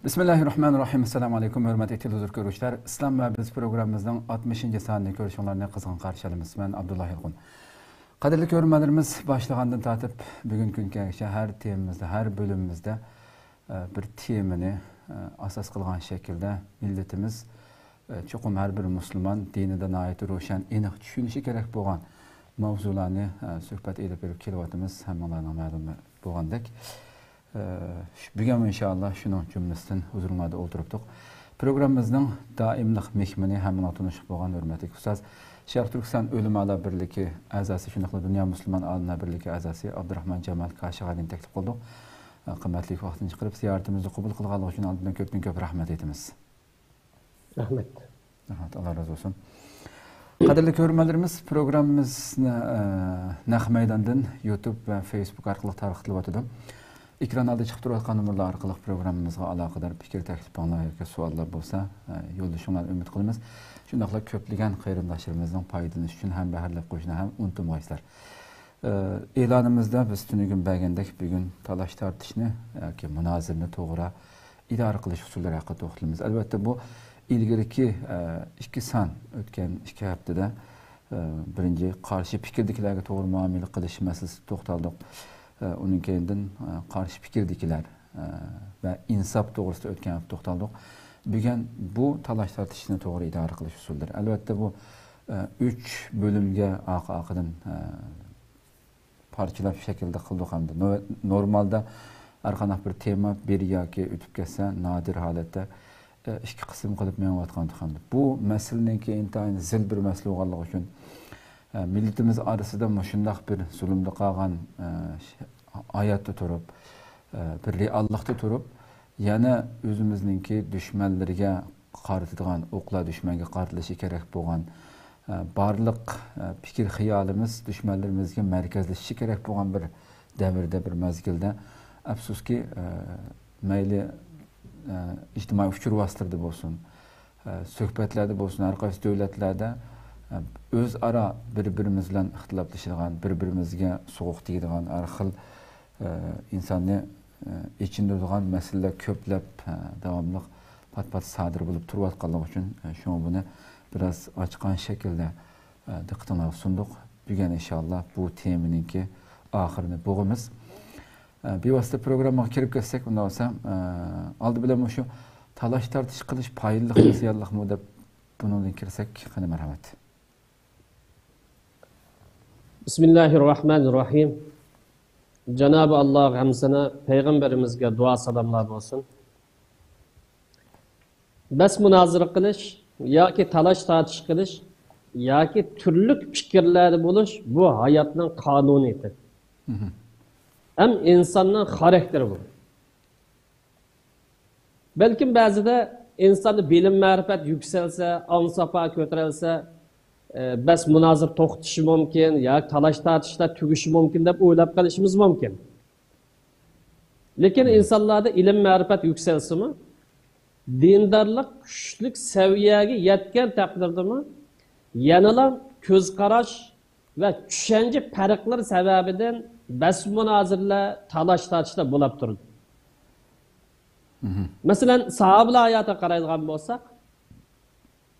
Bismillahirrahmanirrahim. Assalamu alaykum hörmətli televizor görüşlər. İslam və Biz proqramımızın 60-cı sanını görüşünlərinə qızğın qarşılayırıq. Mən Abdullah Yılğun. Qadirli görmələrimiz başlığandan tatib bugün günkəgəcə hər temamızda, hər bölümümüzdə bir temini asas qılğan şəkildə millətimiz çoxum hər bir müsəlman dinindən ayət roşan eniq düşünüşü gərək bolğan mövzularını söhbət edib verib kelyaptımız hammalarına məlum bolğandək. Bugün inşallah şunun cümlesinden huzurunuzda oturupduq. Programımızın daimlik mehmini hamına tanışıq bolğan hörmətli ustaz Şərq Türkistan Ölüm Ala Birligi əzası şunaqla Dünya Müslüman Alına Birligi əzası Abdurrahman Cemal Kaşiğali'ni təklif qıldık. Qımmatli vaxtını çıxırıb ziyaretimizi qəbul qılğanlıq üçün aldından köp rəhmət etimiz. Rəhmət. Allah razı olsun. Qadirli görmələrimiz programımızı Naq Meydandan YouTube və Facebook arqılıq tarqıtılıb atıdı. Ekran aldı çıxıb durarqan numaralar arqılıq proqramımızға alaqadar fikir təkliflər yoki suallar bolsa, yoldaşlar ümid qılırıq. Şundaqla köplügən qayrindaşlarımızdan faydalanış üçün həm bəhərləb qoşuna həm unutmayısınlar. Elanımızda biz tünügün bəgəndək bugün talaş tartışını yoki münazirəni toğra idarə qilish usulları haqqında toxtalımız. Əlbəttə bu ilgirki 2 san ötən 2 həftədə birinci qarşı fikirdikilərə toğru müamilə qilish məsələsi toxtaldıq. Onun kendinden karşı fikirdikiler ve insaf doğrusu ötken hafta toxtaldıq. Bugün bu talaş tartışına doğru idarə qilish usulları. Elbette bu 3 bölümge aqıdan parçalab şekilde qıldıq hamda. Normalde arqanaq bir tema bir yoki ötüb ketsə nadir holatda 2 qism qilib meniyotqandıq hamda. Bu məsələnin ki intayin zil bir məsələ olğanlığı üçün milletimiz arasında şundaq bir zulümdə qalğan ayatda turub, bir reallıqda turub, yana özümüzninki düşmənlərə qarıtılğan, oqla düşmənə qarıtılışı kerak bolğan barlıq fikir xiyalımız düşmənlərimizə mərkəzləşişi kerak bolğan bir dəvirdə, bir məzgildə əfsus ki, məyli ictimai fikir vasitələrdə bolsun, söhbətlərdə bolsun, hər qaysı dövlətlərdə öz ara bir-birimizlə ixtilaflaşılan, bir-birimizə soğuq deyilən, hər xil insanı içində durğan məsələlər köpləb davamlıq pat-pat sadir bulub turuyatqanlıq üçün şunu bunu biraz açıqan şəkildə diqqətinə sunduq. Bugün inşallah bu teminin ki axırını boğumuz. Bir vasitə programa kirib ketsək, ondan olsa aldı biləm şu talaş tartış qilish payılıq mı, ziyarlıq mı da bununla kirsək, qanı mərhəmət. Bismillahirrahmanirrahim. Cenab-ı Allah hamsına Peygamberimizge dua salamlar olsun. Bes münazır kılış, ya ki talaş tartış kılış, ya ki türlük fikirler buluş, bu hayatın kanuniyeti. Hem insanın karakteri bu. Belki bazı da insanı bilim marifet yükselse, ansafa kötürelse, bes münazır toxtuşu mümkün, ya talaş tartışda tügüşü mümkün de oylap kalışımız mümkün. Lekin insanlarda ilim marifet yükselsi mi? Dindarlık, güçlük seviyeye yetken takdirde mi? Yanılan göz karaş ve düşünce farkları sebebinden bes münazırla talaş tartışda bulap durdu. Mesela sahabeler hayata qaraydigan bolsak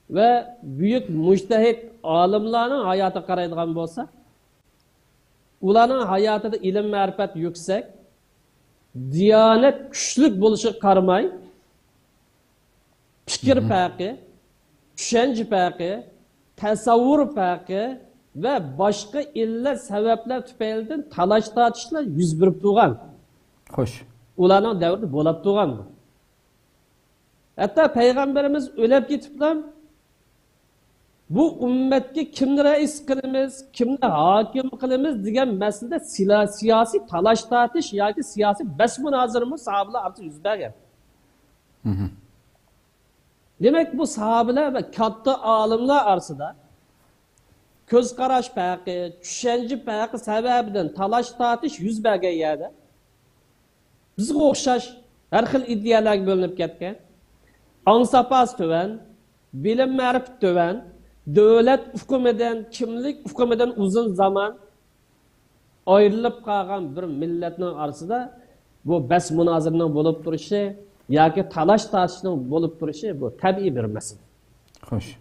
ve büyük müçtehit alimlerin hayata qaraydigan bolsak, ularning hayatida ilim marifat yüksek, diyanet güçlük buluşu qarmay, fikir farkı, düşünce farkı, tasavvur farkı ve başka illet sebepler tüpeylidən talaş tartışlar yüz berip turgan. Xoş. Ularning davrida bo'lib turgan. Hatta Peygamberimiz ölüp gitipler, bu ümmetki kimni reis kılımız, kimni hakim kılımız diyen meselede siyasi talaş tartış ya ki siyasi bes münazırımız sahabeler artık yüz bergen. Demek bu sahabeler ve katta alimler arasında göz karaş farkı, düşünce farkı sebebinden talaş tartış yüz bergen yerde. Bizga o'xshash har xil ideyalarga bo'linib ketgan. Ansapaz töven, bilim ma'rifat töven, davlat hukumidan, kimlik hukumidan uzun zaman ayrılıp qalgan bir millatning orasida bu bes münazirning bo'lib turishi yoki talash tortishning bo'lib turishi bu tabiiy bir masala. Xo'sh.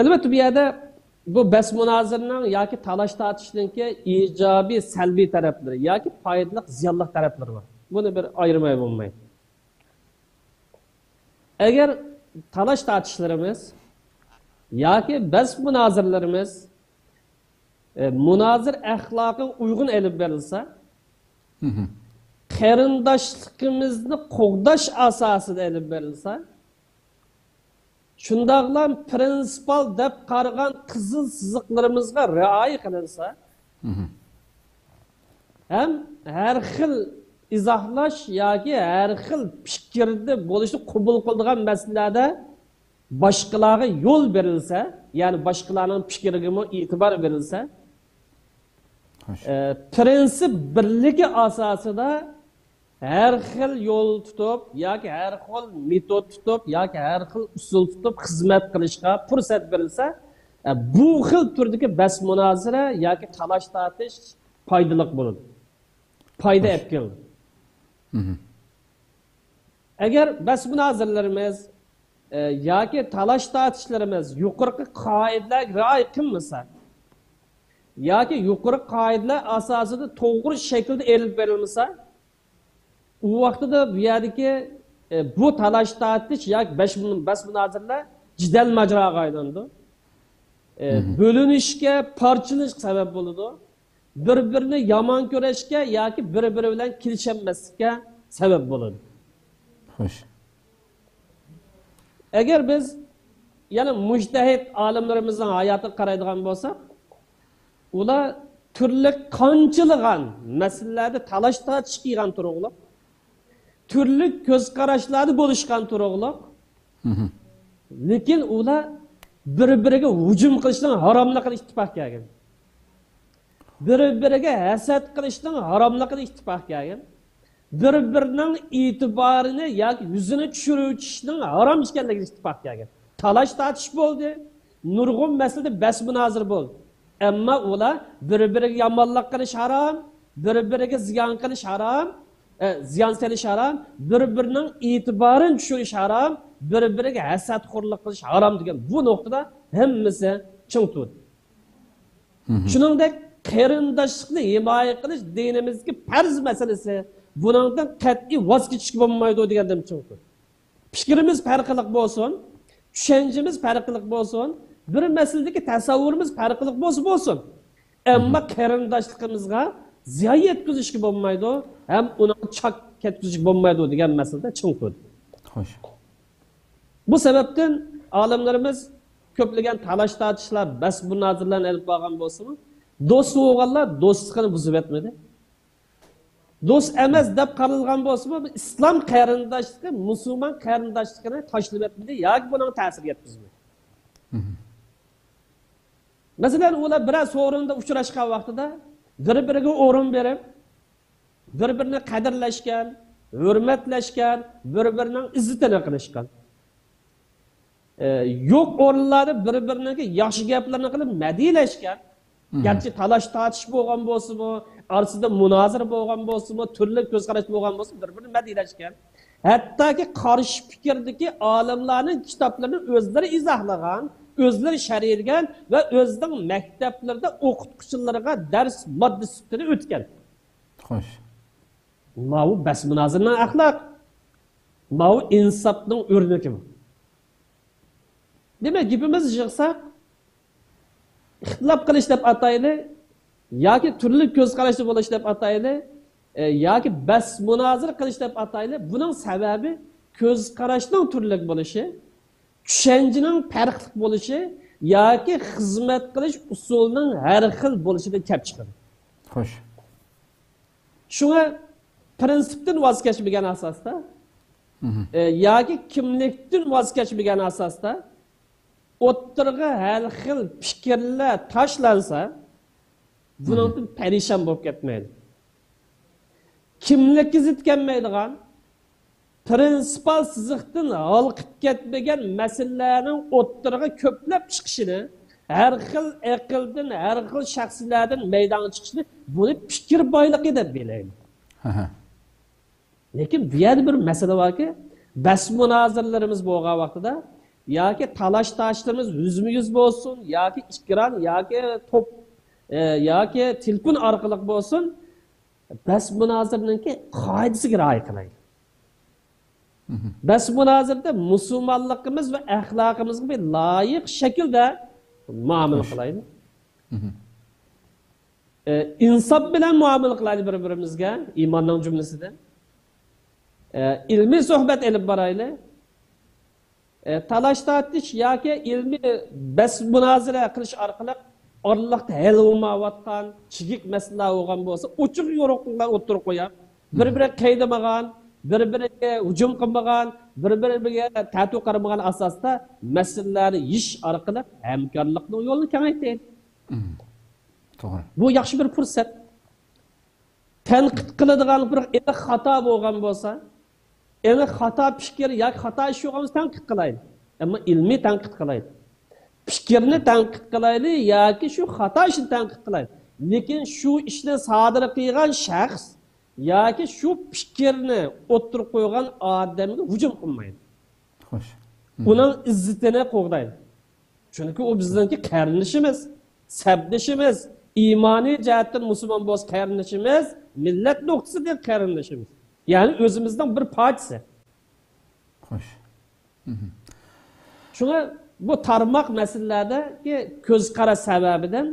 Albatta bu yerda bu bas munozirning yoki talash tortishningki ijobiy, salbiy taraflari yoki foydali, ziyonli taraflari bor. Buni bir ayirmay bo'lmaydi. Agar talash tortishlarimiz yoki bas munozirlarimiz munozir axloqiga uyg'un elib berilsa, qarindoshligimizni qo'g'dash asosida elib berilsa, shundaqlam prinsipal deb qaragan qizil siziqlarimizga rioya qilinsa, ham har xil izohlash yoki har xil fikrda bo'lishni qabul qiladigan masalalarda boshqalarga yo'l berilsa, ya'ni boshqalarning fikriga e'tibor berilsa, prinsip birligi asosida her xil yo'l tutib yoki her xil metod tutib yoki her xil usul tutib xizmat qilishga fursat berilsa, bu xil turdagi bas munozara yoki talash tortish foydali bo'ladi. Foyda olib keladi. Agar bas munozirlarimiz yoki talash tortishlarimiz yuqorqi qoidalarga rioya qilmasa yoki yuqori qoidalar asosida to'g'ri shaklda elib berilmasa, u vaqtida bu yerdagi bu talash tortish yoki bas munozirlar jidal majroga aylandi. Bo'linishga, parchalanishga sabab bo'ladi. Bir-birini yomon ko'rishga yoki bir-biri bilan kelisholmaslikka sabab bo'ladi. Xo'sh. Agar biz yana mujtahid olimlarimizning hayotiga qaraydigan bo'lsak, ular turli qanchilgan masalalarda talash tortish qilgan turug'liq, turli ko'z qarashlarda bo'lishgan turug'liq. Lekin ular bir-biriga hujum qilishdan haromligini ittifoq qilgan. Bir-biriga hasad qilishdan haromligini ittifoq qilgan. Bir-birining e'tiborini yoki yuzini tushirishning harom ekanligiga ittifoq qilgan. Talash tortish bo'ldi, nurg'un masalada bas munozir bo'ldi. Ammo ular bir-biriga yomonlik qilish harom, bir-biriga ziyon qilish harom, ziyon selish harom, bir-birining e'tiborini tushirish harom, bir-biriga hasadxo'rlik qilish harom degan bu nuqtada hammasi ching turdi. Shuningdek, qarindoshlikni himoya qilish dinimizga farz masalasi. Bundan qat'iy voz kechishga bo'lmaydi degandim ching turdi. Fikrimiz farqli bo'lsin, tushunchamiz farqli bo'lsin, bir masaladagi tasavvurimiz farqli bo'lsin. Ammo qarindoshligimizga ziyon yetkazishga bo'lmaydi, ham uni chak ketkazishga bo'lmaydi degan masalada ching turdi. Xo'sh. Bu sababdan olimlarimiz ko'plagan talash tortishlar, bas munozirlarni olib borgan bo'lsa-mu, do'st bo'lganlar do'stligini buzib etmadi. Do'st emas deb qaralgan bo'lsa-mu, islom qarindoshligi, musulmon qarindoshligini tashlab etmadi yoki buning ta'sir yetkazmadi. Masalan, ular biroz o'rinda uchrashgan vaqtida bir-biriga o'rin berib, bir-birini qadrlashgan, hurmatlashgan, bir-birining izzatini qilishgan. Yo'q o'rinlarda bir-biriniga yaxshi gaplarni qilib madilashgan. Garchi talash tortish bo'lgan bo'lsa-mu, orasida munozir bo'lgan bo'lsa-mu, turli ko'z qarash bo'lgan bo'lsa, bir-birini madilashgan. Hattoki qarshi fikrdagi olimlarning kitoblarini o'zlari izohlagan, o'zlari sharhlagan va o'zining maktablarida o'qituvchilariga dars moddasini o'tgan. Xo'sh. Bu bas munozirning axloq. Bu insofning o'rniki. Demak, gapimiz yig'sak, ixtilof qilish deb atayli yoki turli ko'z qarashli bo'lish deb atayli yoki bas munozir qilish deb atayli. Buning sababi ko'z qarashning turli bo'lishi, tushunchaning farqli bo'lishi yoki xizmat qilish usulining har xil bo'lishidan kelib chiqadi. Xo'sh. Shunga prinsipdan voz kechmagan asosda yoki kimlikdan voz kechmagan asosda o'ttirg'i har xil fikrlar tashlansa, bundan perişan bo'lib ketmaydi. Kimlikka zid kelmaydigan, prinsipal siziqdan halqib ketmagan masalalarning o'ttirg'i ko'plab chiqishini, har xil aqldan, har xil shaxsiylardan maydonga chiqishini buni fikr boyligi deb bilaydi. Lekin bu yerda bir masala borki, bas munozirlarimiz bo'lgan vaqtida yoki talash tashlarimiz yuzma-yuz bo'lsin, yoki ekran, yoki top, yoki telefon orqali bo'lsin, bas munozirninki qoidasiga rioya qilaylik. Bas munozirda musulmonligimiz va axloqimizga bir loyiq shaklda muomala qilaylik. İnsof bilan muomala qilaylik bir-birimizga, iymonning jumlasidan. İlmi sohbet elib boraylik. Talash tortish yoki ilmiy bas munozara qilish orqali oraliqda hal bo'lmayotgan chigik masalalar bo'lgan bo'lsa, ochiq yo'riqlar o'tirib qo'yib, bir-biriga qaydamagan, bir-biriga hujum qilmagan, bir-biriga ta'tu qaramagan asosda masalalarni yesh orqali hamkorlikning yo'lini kengaytiradi. To'g'ri. Bu yaxshi bir fursat. Tanqid qiladigan bir xato bo'lgan bo'lsa, endi xato fikr yoki xato ish yo'qmiz tanqid qilaylik. Ammo ilmiy tanqid qilaylik. Fikrni tanqid qilaylik yoki shu xato ishni tanqid qilaylik. Lekin shu ishni sodir qilgan shaxs yoki shu fikrni o'tirib qo'ygan odamga hujum qilmaydi. Xo'sh. Uning izzatini qo'g'daydi. Chunki u bizningki qarindishimiz, sabdishimiz, iymoniy jihatdan musulmon bo'lsa qarindishimiz, millat nuqtasidan qarindishimiz. Yani özümüzden bir parçası. Hoş. Şuna bu tarmak meselelerdeki göz kara sebebinden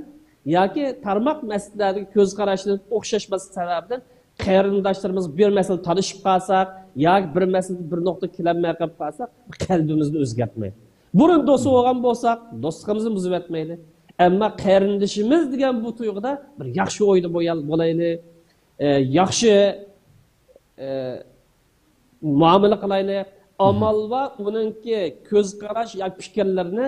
ya ki tarmak meselelerdeki göz karışının okşaşması sebebinden qarindoshlarimiz bir mesele tanışıp kalsak ya bir mesele bir nokta kilenmeye kapıp kalsak kalbimizni o'zgartmaydi. Burun do'sti bo'lgan bo'lsak, do'stligimizni buzib etmaydi. Ama qarindoshimiz degan bu tuyg'uda bir yaxshi o'yda bo'laylik, yaxshi muomala qilaylik. Amal va uningki ko'z qarash yoki fikrlarini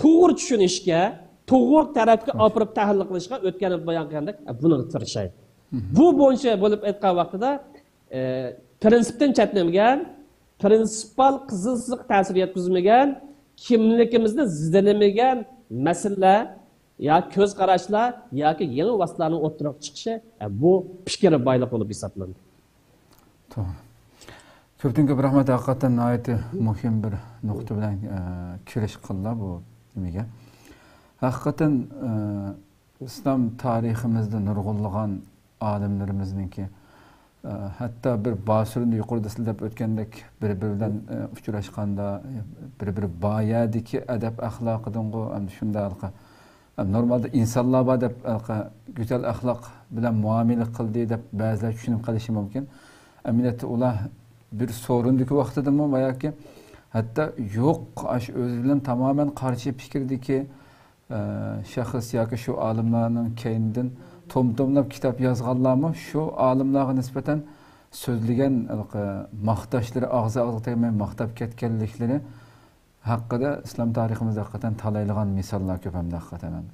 to'g'ri tushunishga, to'g'ri tarafga olib tahlil qilishga o'tgan bayon qilgandek buni tirishaylik. Bu bo'yicha bo'lib aytgan vaqtida prinsipdan chetlanmagan, prinsipal qizilsiq ta'sir yetkazmagan, kimligimizni zidlamagan masalalar ya ko'z qarashlar yoki yangi vositalarning o'tirib chiqishi bu fikr boylik bo'lib hisoblanadi. To'g'ri. Ko'pdan ko'p rahmat, haqiqatan nihoyatda muhim bir nuqta bilan kirish qildi bu nimaga. Haqiqatan islom tariximizda nurg'unlagan olimlarimizningki hatto bir bosurni yuqorida sizlab o'tgandek bir-biri bilan uchrashganda bir-biri boyadiki adab axloqidan ham shunday normalda insonlar bor deb go'zal axloq bilan muomala qildi deb ba'zilar tushunib qolishi mumkin. Aminatda ular bir sorundaki vaqtidami va yoki hatto yo'q o'zi bilan tamoman qarshi fikrdagi shaxs yoki shu olimlarning keyindan tomtomlab kitob yozganlarmi shu olimlarga nisbatan so'zlagan maqtashlari og'zi tegmay maqtab ketganliklari haqida islom tariximizda haqiqatan talaylagan misollar ko'p hamda haqiqatan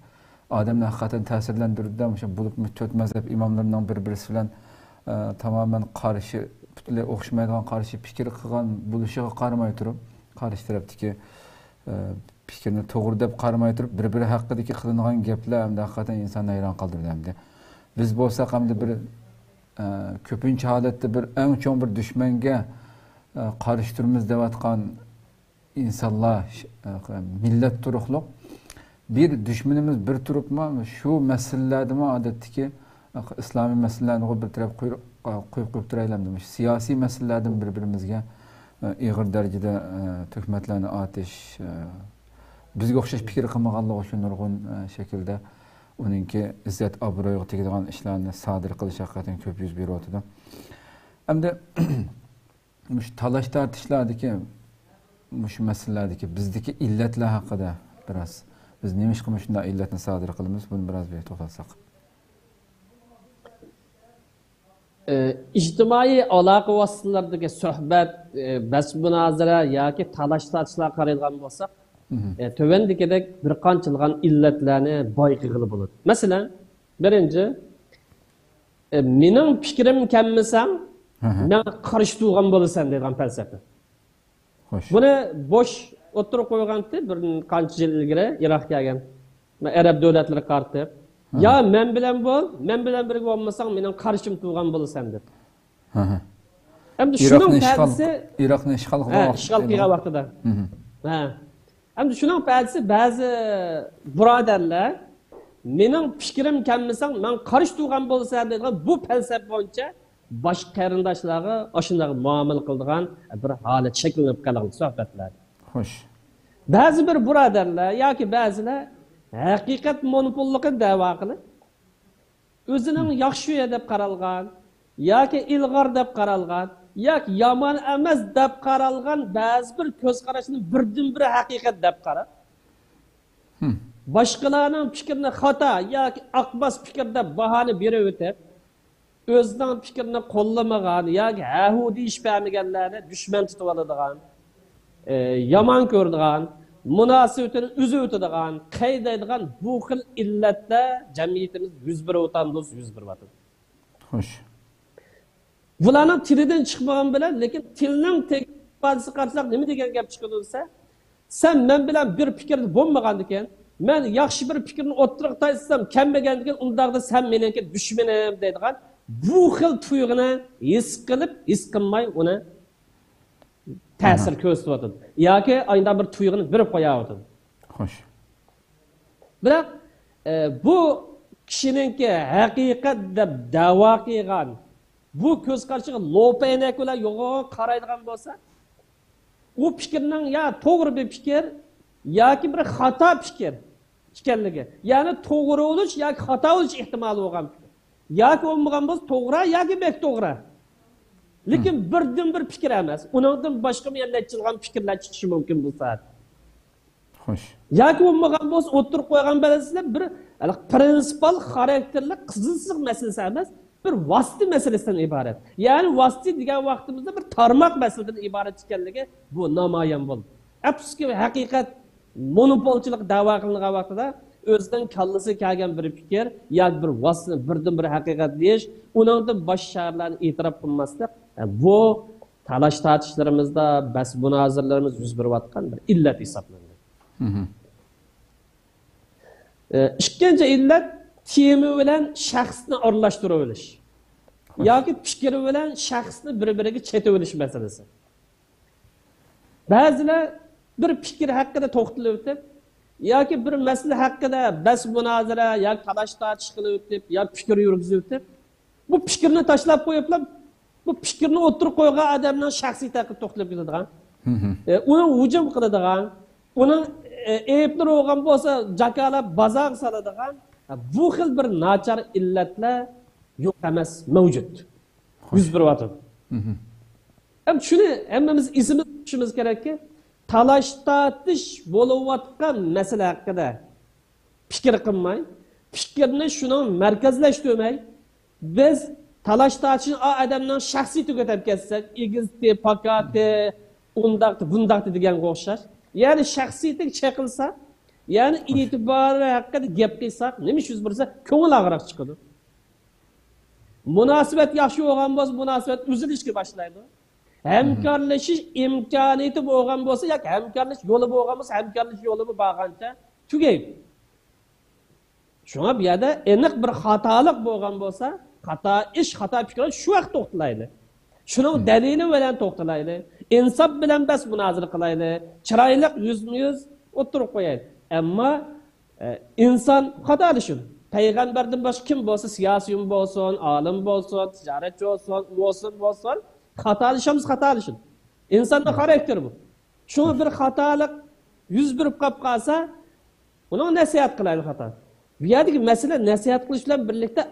odamni haqiqatan ta'sirlantiruvdan o'sha bo'lib to'rt mazhab imomlarining bir-birisi bilan tamoman qarshi butunlay o'xshamaydigan qarshi fikr qilgan bo'lishiga qaramay turib qarshi tarafdagi fikrni to'g'ri deb qaramay turib bir-biri haqidagi qilingan gaplar hamda haqiqatan insonni hayron qoldirdi hamda biz bo'lsak hamda bir ko'pincha holatda bir eng cho'ng bir dushmanga qarshi turmiz deyotgan insonlar millat turuqliq bir dushmanimiz bir turibmi shu masalalardami odatdagi islomiy masalalarni bir taraf qo'yib turaylik demiş. Siyasi meselelerden birbirimizga ig'ir darajada tuhmatlarni atish, bizga o'xshash fikr qilmaganligi uchun nurg'un shaklda uningki izzat obro'yiga tegadigan ishlarni sodir qilish haqiqatan ko'p yuz beryapti. Hamda mush talash tortishlardagi mush masalalardagi bizdagi illatlar haqida biraz biz nima ish qilib shunday illatni sodir qilamiz, buni biraz bir to'xtalsak. İctimai aloqa vositalardagi suhbat, bas munozara yoki talash tortishlar qaraydigan bo'lsak, tövendikidek bir qanchilgan illatlarni boyqig'ili bo'ladi. Masalan, birinchi mening fikrim kelmasam, men qarshi turgan bo'lasan degan falsafa. Xo'sh. Buni bo'sh o'tirib qo'yganda bir qancha yil ilgari Iroqqa kelgan arab davlatlari qartib ya men bilan birga bo'lmasang mening qarshim turgan bo'lasan deb. Endi shuning paytisi Iroqni ishg'ol ishg'ol qilgan vaqtida. Ha. Endi shuning paytisi ba'zi birodarlar mening fikrim kelmasang, men qarshi turgan bo'lsa degan bu falsafa bo'yicha boshqa qarindoshlarga ashunday muomala qiladigan bir holat shakllanib qolgan suhbatlar. Xo'sh. Ba'zi bir birodarlar yoki ba'zilar haqiqat monopolligini da'vo qilib, o'zining yaxshi deb qaralgan yoki ilg'or deb qaralgan yoki yomon emas deb qaralgan ba'zi bir ko'z qarashni birdan-bir haqiqat deb qarab, boshqalarning fikrini xato yoki aqbas fikr deb bahona berib o'tib, o'zining fikrini qo'llamagan yoki hahu deyish bermaganlarni dushman tutib oladigan, yomon ko'radigan, munosabatini uzib o'tadigan, qaydaydigan bu xil illatlar jamiyatimiz yuz berayotadi. Xo'sh. Bularning tilidan chiqmagan bilan, lekin tilning tekbasi qarsak nima degan gap chiqadi desa, sen men bilan bir fikrda bo'lmagan ekan, men yaxshi bir fikrni o'ttirib taysam, kelmagan ekan, undaqda sen meniki dushmanim deydigan bu xil tuyg'uni his qilib, his qilmay uni ta'sir ko'rsatadi yoki ayda bir tuyg'uni berib qo'yadi. Xo'sh. Biroq bu kishiningki haqiqat deb da'vo qilgan bu ko'z qarashiga lo'paynak bilan yo'g'on qaraydigan bo'lsa, u fikrning ya to'g'ri bir fikr yoki bir xato fikr ekanligi, ya'ni to'g'ri bo'lish yoki xato bo'lish ehtimoli bo'lgan fikr. Yoki bo'lmagan bo'lsa to'g'ri yoki bek to'g'ri. Lekin birdan bir fikr emas, uningdan boshqa milliyatchilik fikrlar chiqishi mumkin bo'lsa. Xo'sh. Yoki bo'lmagan bo'lsa o'tirib qo'ygan bilasizlar bir prinsipal xarakterli qizilsiq masalasi emas, bir vosita masalasidan iborat. Ya'ni vosita degan vaqtimizda bir tarmoq masaladan iborat ekanligi bu namoyon bo'ldi. Afsuski haqiqat monopolchilik da'vo qilingan vaqtida o'zidan kallasi kelgan bir fikr yoki bir vosita birdan bir haqiqat deyish, uningdan boshqa shaharlarni e'tirof qilmaslik bu talash tortishlarimizda, bas munozirlarimiz yuz berayotgan bir illat hisoblanadi. Ikkinchi illat tema bilan shaxsni aralashtirib olish yoki fikri bilan shaxsni bir-biriga chetib olish masalasi. Ba'zilar bir fikr haqida to'xtalib o'tib yoki bir masala haqida bas munozara yoki talash tortish qilib o'tib yoki fikr yurgizib o'tib, bu fikrni tashlab qo'yiblar, bu fikrni o'tirib qo'ygan odamning shaxsiyati haqida to'xtalib ketadigan, uni hujum qiladigan, uni ayblari bo'lgan bo'lsa jakalab bazaq soladigan bu xil bir nachar illatlar yo'q emas, mavjud. Yuz beryapti. Ham shuni hammamiz esimiz tutishimiz kerakki, talash tortish bo'layotgan masala haqida fikr qilmay, fikrni shuning markazlashtirmay, biz talash tortishni odamning shaxsiyatiga ko'tarib ketsak, egizti, pakati, undaqti, bundaqti deganga o'xshash. Ya'ni shaxsiyatiga chaqilsa, ya'ni e'tibori haqida gap qilsak, nima yuz bersa, ko'ngil og'riq chiqadi. Munosabat yaxshi bo'lgan bo'lsa, munosabat uzilishga boshlaydi. Hamkorlashish imkoniyati bo'lgan bo'lsa, yoki hamkorlash yo'li bo'lgan bo'lsa, hamkorlash yo'li bo'lgancha tugaydi. Shunga bu yerda aniq bir xatolik bo'lgan bo'lsa, xato ish, xato fikr shu vaqt to'xtalaydi. Shuning dalili bilan to'xtalaydi. Insof bilan bas munozara qilaydi. Chiroyli yuzma-yuz o'tirib qo'yadi. Ammo inson xatolashadi. Payg'ambardan boshqa kim bo'lsa, siyosiy bo'lsin, olim bo'lsin, tijoratchi bo'lsin, xatolashadi. Insonning xarakteri bu. Shuni bir xatolik yuz berib qolsa, uni nasihat qilaydi xato. Bu yerdagi masala nasihat qilish bilan birlikda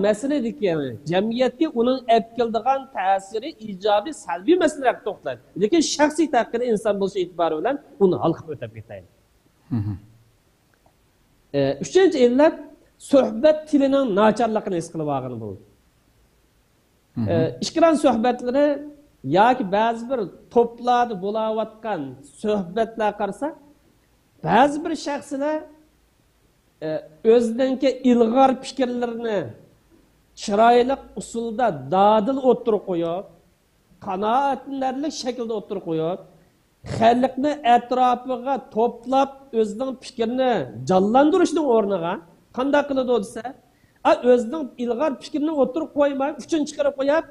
masaladagi jamiyatga uning olib keladigan ta'siri ijobiy, salbiy masalalarga to'xtaladi. Lekin shaxsiy taqdiri inson bo'lish e'tibori bilan uni hal qilib o'tib ketaydi. Uchinchi illat suhbat tilining nacharligini his qilib olgani bo'ldi. Ishqiran suhbatlari yoki ba'zi bir to'plarda bo'layotgan suhbatlar qarasak, ba'zi bir shaxslar o'zininki ilg'or fikrlarini chiroyli usulda dadil o'tirib qo'yib, qanoatlanarli shaklda o'tirib qo'yib, xalqni atrofiga to'plab o'zining fikrini jonlantirishning o'rniga qanday qiladi desa, o'zining ilg'or fikrini o'tirib qo'ymay, uchun chiqarib qo'yib,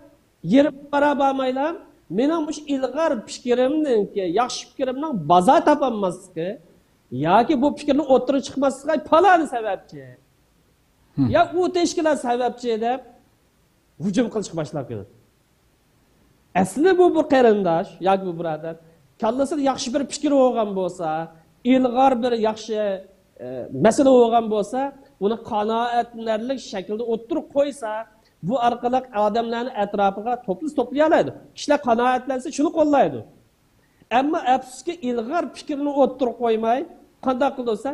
Yerib qarab olmaylar. Mening bu ilg'or fikrimning ki, yaxshi fikrimning baza topolmasligi yoki bu fikrning o'ttirib chiqmasligiga palani sababchi. Ya u tashkilot sababchi deb hujum qilishga boshladi. Asli bu qarindosh yoki bu birodar kallasida yaxshi bir fikr bo'lgan bo'lsa, ilg'or bir yaxshi masala bo'lgan bo'lsa, uni qanoatlanarli shaklda o'ttirib qo'ysa, bu orqali odamlarning atrofiga to'play oladi. Kishilar qanoatlansa shuni qo'llaydi. Ammo afsuski ilg'or fikrni o'ttirib qo'ymay, qanday qilsa,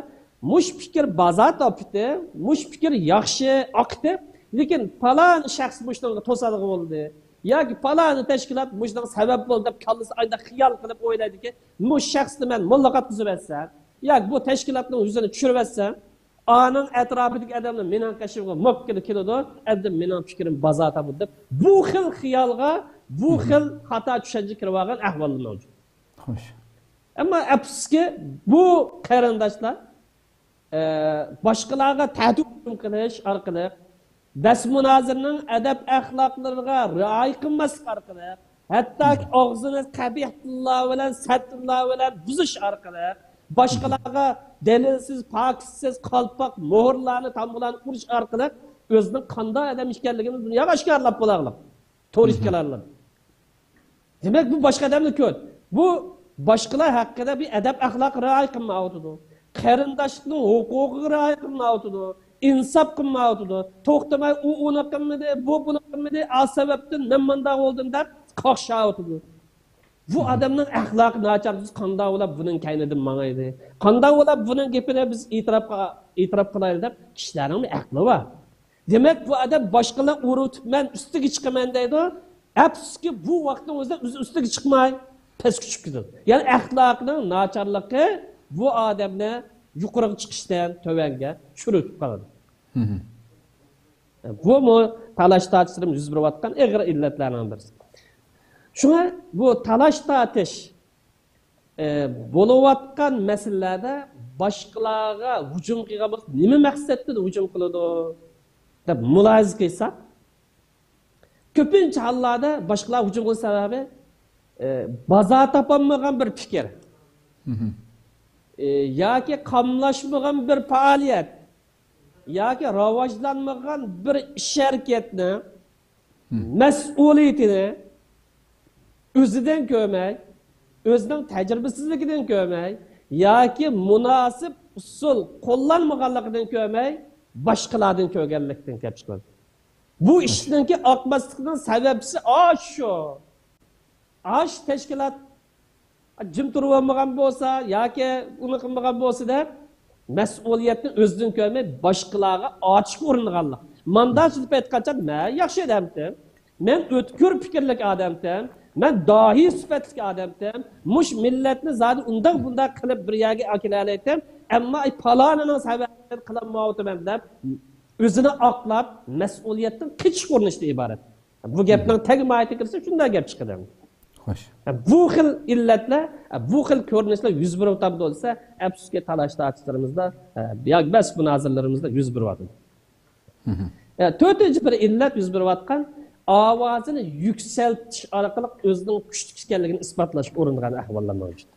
mush fikr baza topdi, mush fikr yaxshi oqdi, lekin falon shaxs mushunga to'sadiq bo'ldi. Yoki falon tashkilot mushunga sabab bo'ldi deb kallasi ayda xiyol qilib o'ylaydiki, mush shaxsni men muloqot qilib etsam, yoki bu tashkilotning yuzini tushirib etsam, onun etrafındaki adamlar mening qashimga mokkili keladi, endi mening fikrim baza topdi deb bu xil xiyolga, bu xil xato tushuncha kirib olgan ahvollar mavjud. Xo'sh. Ammo afsuski bu qarindoshlar boshqalarga ta'dib qilish orqali bas munozirning adab axloqlariga rioya qilmaslik orqali hatto og'zini qabih tillar bilan sattillar bilan buzish orqali boshqalarga dalilsiz, pokisiz, qalpoq muhrlarni tamg'ularni urish orqali o'zining qanday odam ekanligini dunyoga oshkorlab bo'lag'lab to'rishkalarlar. Demak bu boshqa odamni ko'r. Bu boshqalar haqida bir adab axloq rioya qilmayotdi. Qarindoshlikning huquqiga rioya qilmayotdi. Insof qilmayotdi. To'xtamay u uni qilmadi, bu buni qilmadi, al sababdan men bunday bo'ldim deb qo'shayotdi. Bu adamning axloqi nacharsiz qanday bo'lib buning kaynidan mangaydi. Qanday bo'lib buning gapini biz e'tirof qilaylik deb kishilarning aqli bor. Demak bu adam boshqalar urutib men ustiga chiqaman deydi. Afsuski bu vaqtda o'zida ustiga chiqmay pastga tushib ketadi. Ya'ni axloqining nacharligi bu odamni yuqoriga chiqishdan tövanga tushirib qoladi. Bu talash tartishim yuz berayotgan og'ir illatlarning birisi. Şuna bu talaş tartış bo'layotgan masalalarda boshqalarga hujum qilgan nima maqsadda hujum qiladi deb mulohaza qilsak, ko'pincha hollarda boshqalar hujum qilish sababi baza topolmagan bir fikr yoki qamlashmagan bir faoliyat yoki rivojlanmagan bir ish harakatni mas'uliyatini o'zidan ko'rmay, o'zining tajribasizligidan ko'rmay, yoki munosib usul qo'llanmaganligidan ko'rmay, boshqalardan ko'rganlikdan kelib chiqadi. Bu ishninki oqmasligining sababisi shu. Ash tashkilot jim turib olmagan bo'lsa, yoki uni qilmagan bo'lsa-da, mas'uliyatni o'zidan ko'rmay, boshqalarga ochiq uringanlik. Mandachilib aytgancha, men yaxshi odamman. Men o'tkir fikrlik odamman. Men dahi sifatli odamman. Mush millatni zodi undan bunday qilib bir yerga akilalaytam, ammo falonining sababidan qilinmayapman deb o'zini oqlab, mas'uliyatdan qichish ko'rinishda iborat. Bu gapning tagmayati kirsa shunday gap chiqadi. Xo'sh. Bu xil illatlar, bu xil ko'rinishlar yuz berib bo'lsa, afsuski talash tartishlarimizda yoki bas munozirlarimizda yuz beryapti. To'rtinchi bir illat yuz berayotgan ovozini yuksaltish orqali o'zining kuchli ekanligini isbotlashga uringan ahvollar mavjud.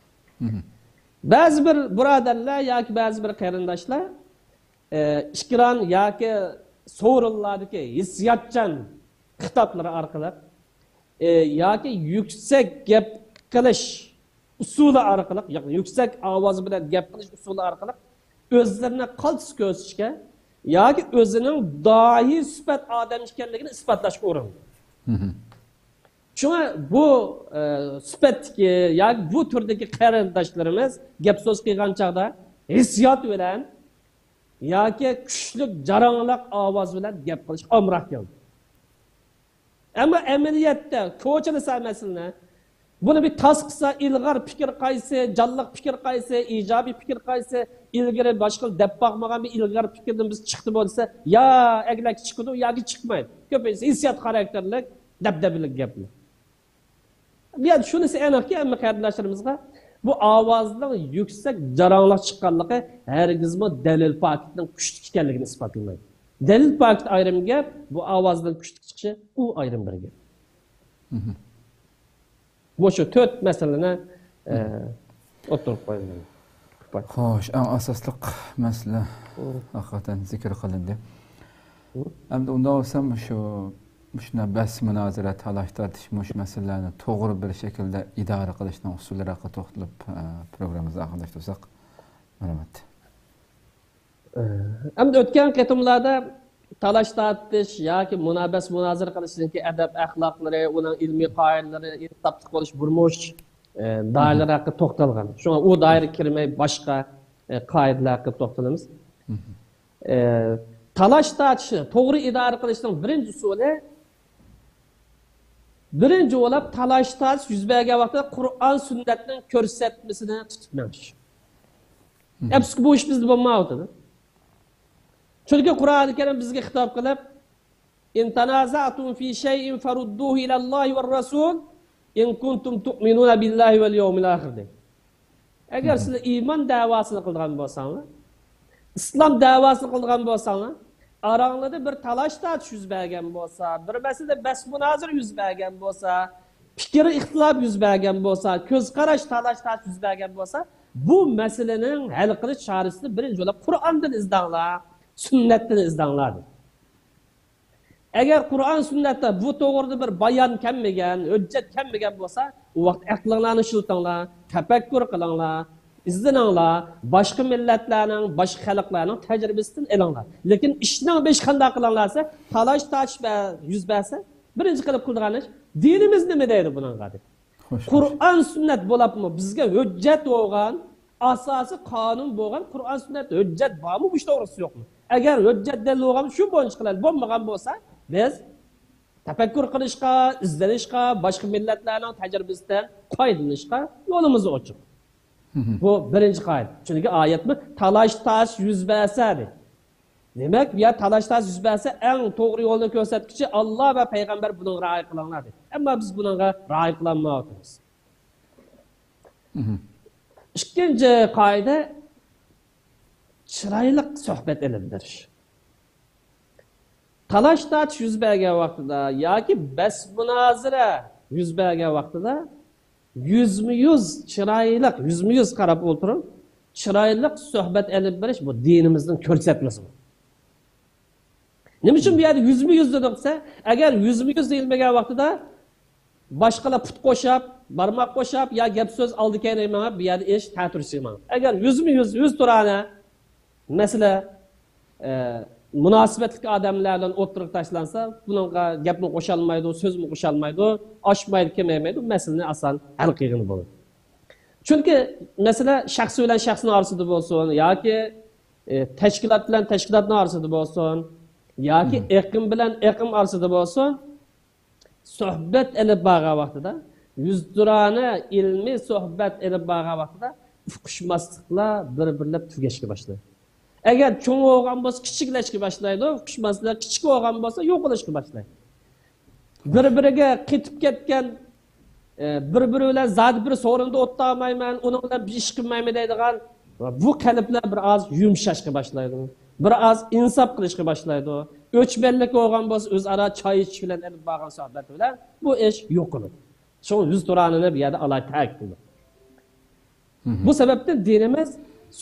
Ba'zi bir birodarlar yoki ba'zi bir qarindoshlar ishkiron yoki so'rinlardagi hissiyotchan xitoblari orqali yoki yuksak gap qilish usuli orqali, yoki yuksak ovoz bilan gap qilish usuli orqali o'zlarini qaltis ko'rsatishga yoki o'zining dohi sifat odam ekanligini isbotlashga urindi. Shuna bu sifatdagi yoki bu turdagi qarindoshlarimiz gap so'z qilgan chaqda hissiyot bilan yoki kuchli jarangliq ovoz bilan gap qilish omroq keldi. Ammo amaliyotda ko'chilsa masalani buni bir tas qilsa, ilg'or fikr qaysi, jonliq fikr qaysi, ijobiy fikr qaysi, ilgari boshqa deb boqmagan bir ilg'or fikrdan biz chiqdi bo'lsa, ya aglak chiqdi yoki chiqmaydi. Ko'pincha hissiyot xarakterlik, dabdabilik gaplar. Yani shunisi aniqki, amma qarindoshlarimizga bu ovozning yuksak jarangliq chiqqanligi hargizmi dalil paketning kuchli ekanligini isbotlamaydi. Dalil paket ayrim gap, bu ovozning kuchli chiqishi u ayrim bir gap. Bu şu 4 meseleni oturup qo'yilgan. Xo'sh, eng asosli masala haqiqatan zikr qilindi. Endi unda olsam shuna bas munozara talash tortish masalalarni to'g'ri bir shaklda idora qilishning usullari haqida to'xtalib programmamizni oxirlashtirsak, rahmat. Endi o'tgan qitimlarda talash tortish yoki munobas munozara qilishningki adab axloqlari, uning ilmiy qoidalari, insofli bo'lish burmush doiralar haqida to'xtalgan. Shunga u doira kirmay boshqa qoidalar haqida to'xtalamiz. Talash tortishni to'g'ri idora qilishning birinchi usuli birinchi bo'lib talash tortish yuz bergan vaqtda Qur'on sunnatning ko'rsatmasini tutib menish. Hepsi bu ish bizda bo'lmaydi. Chunki Qur'oni Karim bizga xitob qilib, "In tanaza'tum fi shay'in farudduhu ila Allohi va rasul in kuntum tu'minuna billahi wal yawmil akhir." Agar sizlar iymon da'vosini qilgan bo'lsanglar, islom da'vosini qilgan bo'lsanglar, aranglarda bir talash tortish yuz bergan bo'lsa, bir masalada bas munozara yuz bergan bo'lsa, fikr ixtilof yuz bergan bo'lsa, ko'z qarash talash tortish yuz bergan bo'lsa, bu masalaning hal qilish chorasini birinchi bo'lib Qur'ondan izdanglar, sunnatdan izdanglar. Agar Qur'on sunnatda bu to'g'rida bir bayon kelmagan, hujjat kelmagan bo'lsa, u vaqt aqlinglarni ishlatinglar, tafakkur qilinglar, izlaninglar, boshqa millatlarning, boshqa xalqlarning tajribasidan olinglar. Lekin ishning besh qanday qilinglarsa, talash tortish yuz bersa, birinchi qilib qilgan ish dinimiz nima deydi bunga deb. Qur'on sunnat bo'libmi? Bizga hujjat bo'lgan, asosi qonun bo'lgan Qur'on sunnat hujjat bormi, bu to'g'risi yo'qmi? Agar hujjat dalil bo'lgan shu bo'yicha qiladi, bo'lmagan bo'lsa, biz tafakkur qilishga, izlanishga, boshqa millatlarning tajribasidan foydalanishga yo'limiz ochiq. Bu birinchi qoida. Chunki oyatmi talash tortish yuz bersa dedi. Demak, bu yer talash tortish yuz bersa eng to'g'ri yo'lni ko'rsatkichi Alloh va payg'ambar buni rioya qilinglar dedi. Ammo biz bunga rioya qilmayapmiz. Ikkinchi qoida chiroyli suhbat ilib berish. Talash tortish yuz bergan vaqtida yoki bas munozara yuz bergan vaqtida yüzmü-yüz chiroyli, yüzmü-yüz qarab o'tirib, chiroyli suhbat ilib berish bu dinimizning ko'rsatmasi. Nima uchun bu yerda yüzmü-yüz dediksa, agar yüzmü-yüz deyilmagan vaqtida boshqalar put qo'shib, barmoq qo'shib, yo gap so'z oldi kelmayman, bu yerda ish ta'tirishman. Agar yüzmü-yüz yuz turani mesela münasibetli odamlardan o'tirib tashlansa, bunga gapni qo'sha olmaydi, so'zni qo'sha olmaydi, oshmaydi, kelmaydi, masalani asan hal qilgan bo'ladi. Chunki mesela shaxs bilan shaxsning orasida bo'lsin, yoki tashkilot bilan tashkilotning orasida bo'lsin, yoki iqlim bilan iqlim orasida bo'lsin, suhbat ilib borgan vaqtida, yuzturani ilmiy suhbat ilib borgan vaqtida uqishmasliklar bir-birlab tugashga boshlaydi. Agar cho'ng bo'lgan bo'lsa, kichiklashga boshlaydi, uqishmasliklar kichik bo'lgan bo'lsa, yo'qolishga boshlaydi. Bir-biriga ketib ketgan, bir-biri bilan zad bir so'rinda o'tolmayman, uning bilan bir ish qilmayman deydigan bu qalblar bir oz yumshashga boshlaydi. Bir oz insof qilishga boshlaydi. O'chmanlik bo'lgan bo'lsa, o'zaro choy ichish bilan olib borgan suhbat bilan bu ish yo'qoladi. Shu yuz turanini bu yerda Alloh ta'kidladi. Bu sababdan dinimiz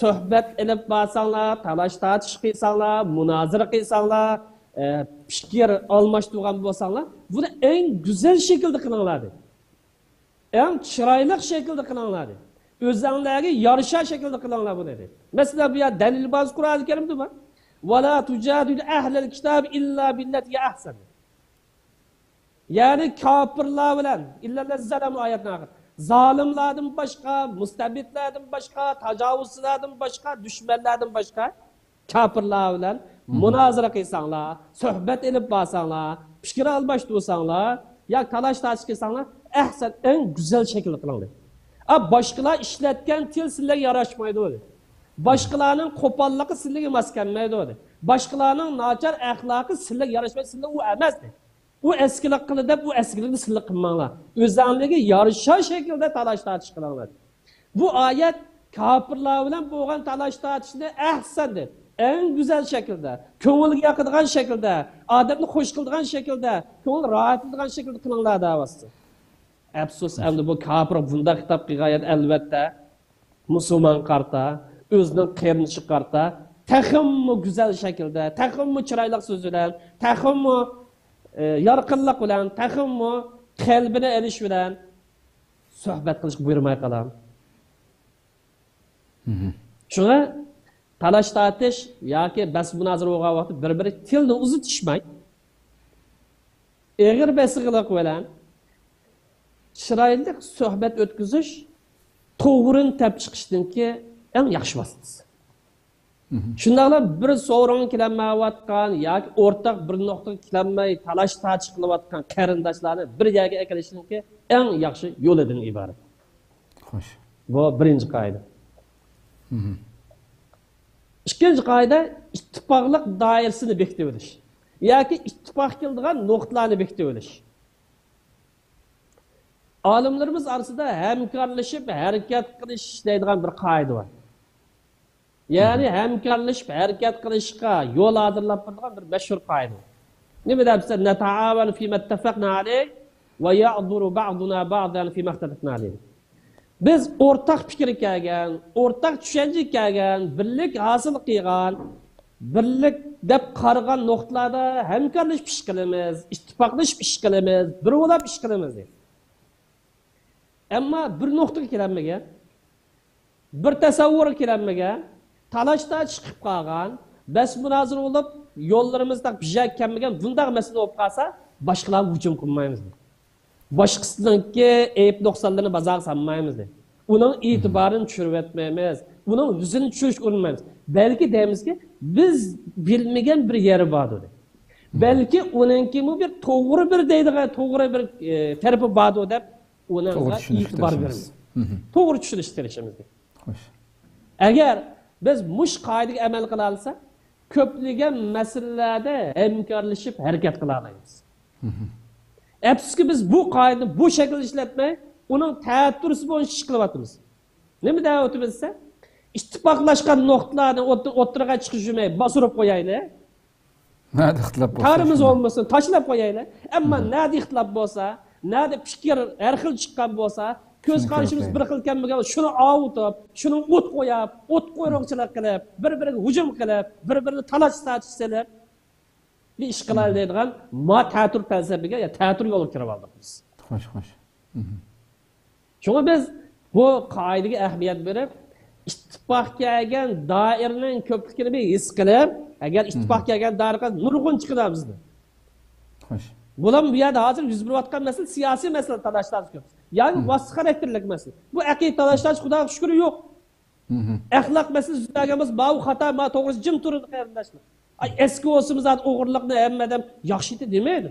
suhbat ilib borsanlar, talash tortish qilsanglar, munozara qilsanglar, fikr almashtirgan bo'lsanglar, buni eng go'zal shaklda qilinglar. Eng chiroyli shaklda qilinglar. O'zingizlarga yarasha shaklda qilinglar buni dedi. Masalan, bu yer dalil baz Qur'oni Karimda bor. "Va la tujadilu ahlal kitob illa billati ahsan." Ya'ni kofirlar bilan illallaz zalam oyatni oxir. Zalimlardan başqa, mustabidlardan başqa, tajovuzchilardan başqa, düşmanlardan başqa kafirlar bilan munozara qilsanglar, suhbat ilib borsanglar, fikr almashtirsanglar, yoki talash tortish qilsanglar, ahsan eng go'zal shaklda qilinglar. Boshqalar ishlatgan til sizlarga yarashmaydi dedi. Boshqalarning qo'polligi sizlarga mos kelmaydi dedi. Boshqalarning nachar axloqi sizlarga yarashmaydi, sizlar u emas dedi. Bu eskilik qildi deb bu eskilikni sizlar qilmanglar. O'zingizlarga yarasha shaklda talash tortish qilinglar. Bu oyat kofirlar bilan bo'lgan talash tortishni ahsan deb. en güzel şekilde, ko'ngilga yoqadigan şekilde, odamni xush qiladigan şekilde, ko'ngil rahat qiladigan şekilde qilinglar davası. Afsus, endi bu kafir bunda kitap qilgan albatta musulmon qarta, o'zining qernishi qarta, taximmi güzel şekilde, taximmi chiroyli so'z bilan, taximmi yorqinlik bilan, taximmi qalbini elish bilan suhbat qilish buyurmay qalam. Shuna talash tortish yoki bas munozara bo'lgan vaqtda bir-biri tilni uzitishmay, eg'ir basiqlik bilan chiroyli suhbat o'tkazish to'g'rini tap chiqishdanki eng yaxshi vositasi. Shundaqla bir so'rovga kelanmayotgan yoki o'rtaq bir nuqtaga kelanmay talash tortish qilayotgan qarindoshlarni bir yerga kelishninki eng yaxshi yo'lidan iborat. Xo'sh. Bu birinchi qoida. İkinci qoida ittifoqlik doirasini bekitib olish yoki ittifoq qiladigan nuqtalarni bekitib olish. Olimlarimiz orasida hamkorlashib harakat qilish deydigan bir qoida bor. Ya'ni hamkorlashib harakat qilishga yo'l hozirlab turgan bir mashhur qoida. Nima deyapsa? Nata'awanu fi mattafaqna alayh va ya'duru ba'duna ba'dan fi maxtalafna alayh. Biz o'rtaq fikr kelgan, o'rtaq tushuncha kelgan, birlik hosil qilgan, birlik deb qaragan nuqtalarda hamkorlashib ish qilamiz, ittifoqlashib ish qilamiz, bir bo'lib ish qilamiz. Ammo bir nuqtaga kelanmagan, bir tasavvurga kelanmagan, talashda chiqib qolgan, bas munozara bo'lib, yo'llarimizda bijak kelmagan bunday masala bo'lib qolsa, boshqalar hujum qilmaymiz. Boshqasininki ayb nuqsonlarini bazaga solmaymiz. Uning e'tiborini tushirib etmaymiz. Uning yuzini tushirish urinmaymiz. Balki deymizki, biz bilmagan bir yeri bor dedi. Balki uningki bu bir to'g'ri bir deydigan, to'g'ri bir tarafi bor deb ularga e'tibor beramiz. To'g'ri tushunish kelishimiz. Xo'sh. Agar biz mush qoidaga amal qila olsak, ko'plagan masalalarda hamkorlashib harakat qila olamiz. Afsuski biz bu qoidani bu shaklda ishlatmay, uning ta'tirisi bo'yicha ish qilyapmiz. Nima deyapmiz esa? İttifaqlashgan nuqtalarni o'ttirga chiqishmay bosirib qo'yaylik. Nada ixtilof bo'lsa, tarimiz olmasın, tashlab qo'yaylik. Ammo nada ixtilof bo'lsa, nada fikr har xil chiqqan bo'lsa, ko'z qarashimiz bir xil kelmagan, shuni avutib, shuni o't qo'yib, o't qo'yroqchilik qilib, bir-biriga hujum qilib, bir-birini talash tortishsalar, bir ish qilaylik deydigan ma ta'tir falsafaga, ya ta'tir yo'lga kirib oldik biz. Xo'sh. Shunga biz bu qoidaga ahamiyat berib, ittifoq kelgan doiraning ko'pligini bir his qilib, agar ittifoq kelgan doiraga nurg'un chiqamiz. Xo'sh. Bular bu yerda hozir yuz berayotgan masala siyosiy masala talashlar ko'p. Ya'ni vosita xarakterlik masala. Bu aqida talashlar xudoga shukr yo'q. Axloq masalasi yuzlagimiz bu xato, ma to'g'ri jim turadi qarindoshlar. Ay eski olsimiz zat o'g'irlikni hammadan yaxshi demaydi.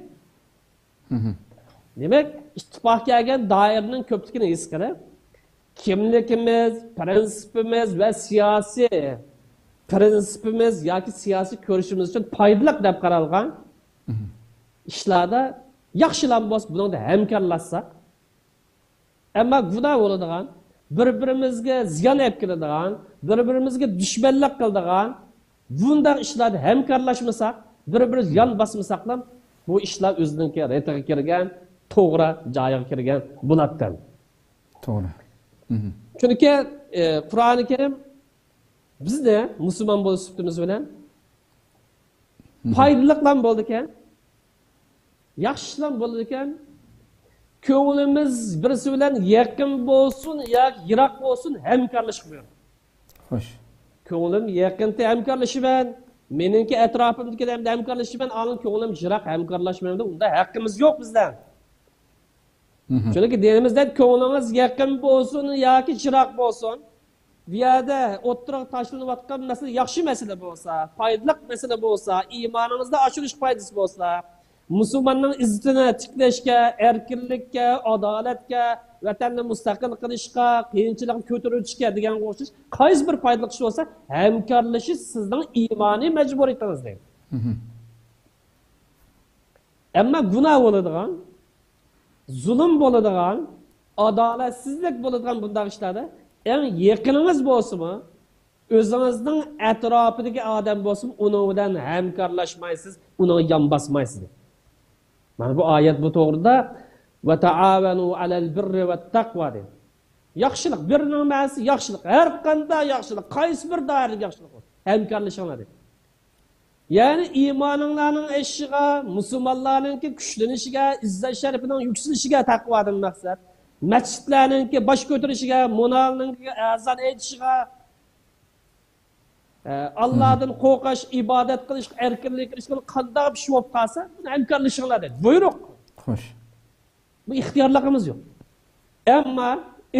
Demak, ittifoq kelgan doiraning ko'pligini his qilib, kimligimiz, prinsipimiz va siyosiy prinsipimiz yoki siyosiy ko'rishimiz uchun foydali deb qaralgan ishlarda yaxshilan bo'lsa, bunda hamkorlashsak, ammo gunoh bo'ladigan, bir-birimizga ziyon olib keladigan, bir-birimizga dushmanlik qiladigan bunday ishlarda hamkorlashmasak, bir-birimiz yon bosmasak ham bu ishlar o'zininki retiga kirgan, to'g'ri joyiga kirgan bo'ladi. To'g'ri. Chunki Qur'oni Karim bizda musulmon bo'lishimiz bilan foydaliqlar bo'ldi ekan, yaxshilar bo'ldi ekan, ko'nglimiz birisi bilan yaqin bo'lsin yoki yiroq bo'lsin hamkorlashib qo'yadi. Xo'sh. Ko'nglim yaqinda hamkorlashiman, meningki atrofimdagi hamkorlashiman, olim ko'nglim yiroq hamkorlashmaydi, unda haqqimiz yo'q bizdan. Chunki dinimizda ko'nglingiz yaqin bo'lsin yoki yiroq bo'lsin, bu yerda o'ttirib tashlanayotgan masala yaxshi masala bo'lsa, foydali masala bo'lsa, iymoningizda oshirish foydasi bo'lsa, musulmonning izzatini tiklashga, erkinlikka, adolatga, vatanni mustaqil qilishga, qiyinchilikni ko'tarishga degan qo'shish qaysi bir foydali ish bo'lsa, hamkorlashish sizning iymoniy majburiyatingiz deydi. Ammo gunoh bo'ladigan, zulm bo'ladigan, adolatsizlik bo'ladigan bunday ishlarda eng yaqinimiz bo'lsinmi o'zingizning atrofidagi odam bo'lsin, uning bilan hamkorlashmaysiz, uni yon bosmaysiz. Mana bu oyat bu to'g'rida va ta'avanu alal birri vat taqva dedi. Yaxshilik, birning ma'nosi yaxshilik, har qanday yaxshilik, qaysi bir doirada yaxshilik bo'lsin, hamkorlashinglar dedi. Ya'ni iymoninglarning eshiga, musulmonlarning kuchlanishiga, izzat sharifining yukselishiga taqvodan maqsad. Masjidlarning bosh ko'tarishiga, munalning azon aytishiga, Allah'dan qo'rqish, ibodat qilish, erkinlik qilish qanday bir ish bo'lib qolsa, buni hamkorlashinglar dedi. Buyruq. Xo'sh. Bu ixtiyorligimiz yo'q. Ammo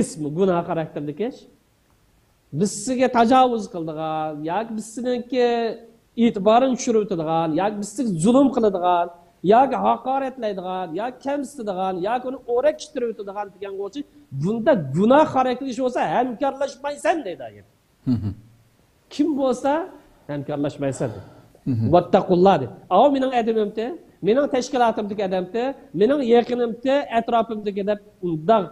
ismi gunoh xarakterdagi ish. Biz sizga tajovuz qildigan, yoki biz sizningki e'tiborini tushirib o'tadigan, yoki biz sizga zulm qiladigan, yoki haqoratlaydigan, yoki kamsitadigan, yoki uni o'rakishtirib o'tadigan degan bo'lsa, bunda gunoh xarakterdagi ish bo'lsa, hamkorlashmaysan deydi agar. Kim bo'lsa hamkorlashmaysan dedi. Vattaqullah dedi. Ama mening adamimda, mening tashkilotimdagi adamda, mening yaqinimda, atrofimdagi deb undaq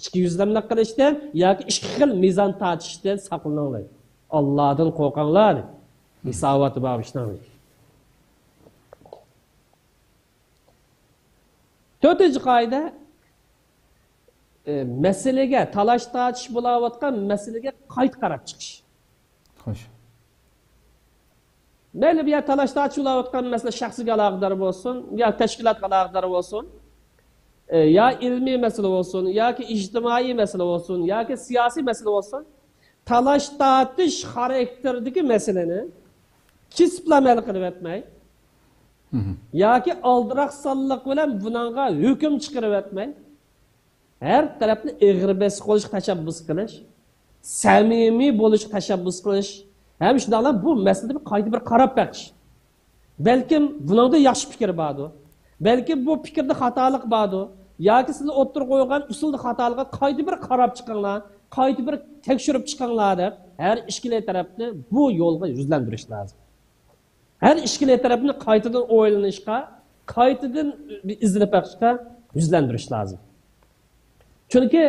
ichki yuzlamlik qilishdan yoki ikki xil mezon tortishdan saqlaninglar. Allohdan qo'rqinglar. Hisobati bor ishdan. To'rtinchi qoida masalaga talash tortish bo'layotgan masalaga qayta qarab chiqish. Xo'sh. Mayli bir talash tortish bo'layotgan masala shaxsiga aloqador bo'lsin, yo tashkilotga aloqador bo'lsin, ya ilmiy masala bo'lsin, yoki ijtimoiy masala bo'lsin, yoki siyosiy masala bo'lsin, talash tortish xarakterdagi masalani kisplamal qilib o'tmay, yoki oldiroq sonliq bilan bunga hukm chiqarib o'tmay, her tarafni ig'ir bes qo'yish tashabbus qilish, samimiy bo'lish tashabbus qilish, hem shundoqla bu masalada qayta bir qarab baqish. Balkim buningda yaxshi fikr bordi. Balki bu fikrda xatolik bordi. Yoki sizlar o'tirib qo'ygan usulda xatolikqa qayta bir qarab chiqinglar, qayta bir tekshirib chiqinglar deb har ikkala tarafni bu yo'lga yuzlantirish lozim. Her ikkala tarafni qaytadan o'ylanishga, qaytadan izlab bakishga yuzlantirish lozim. Chunki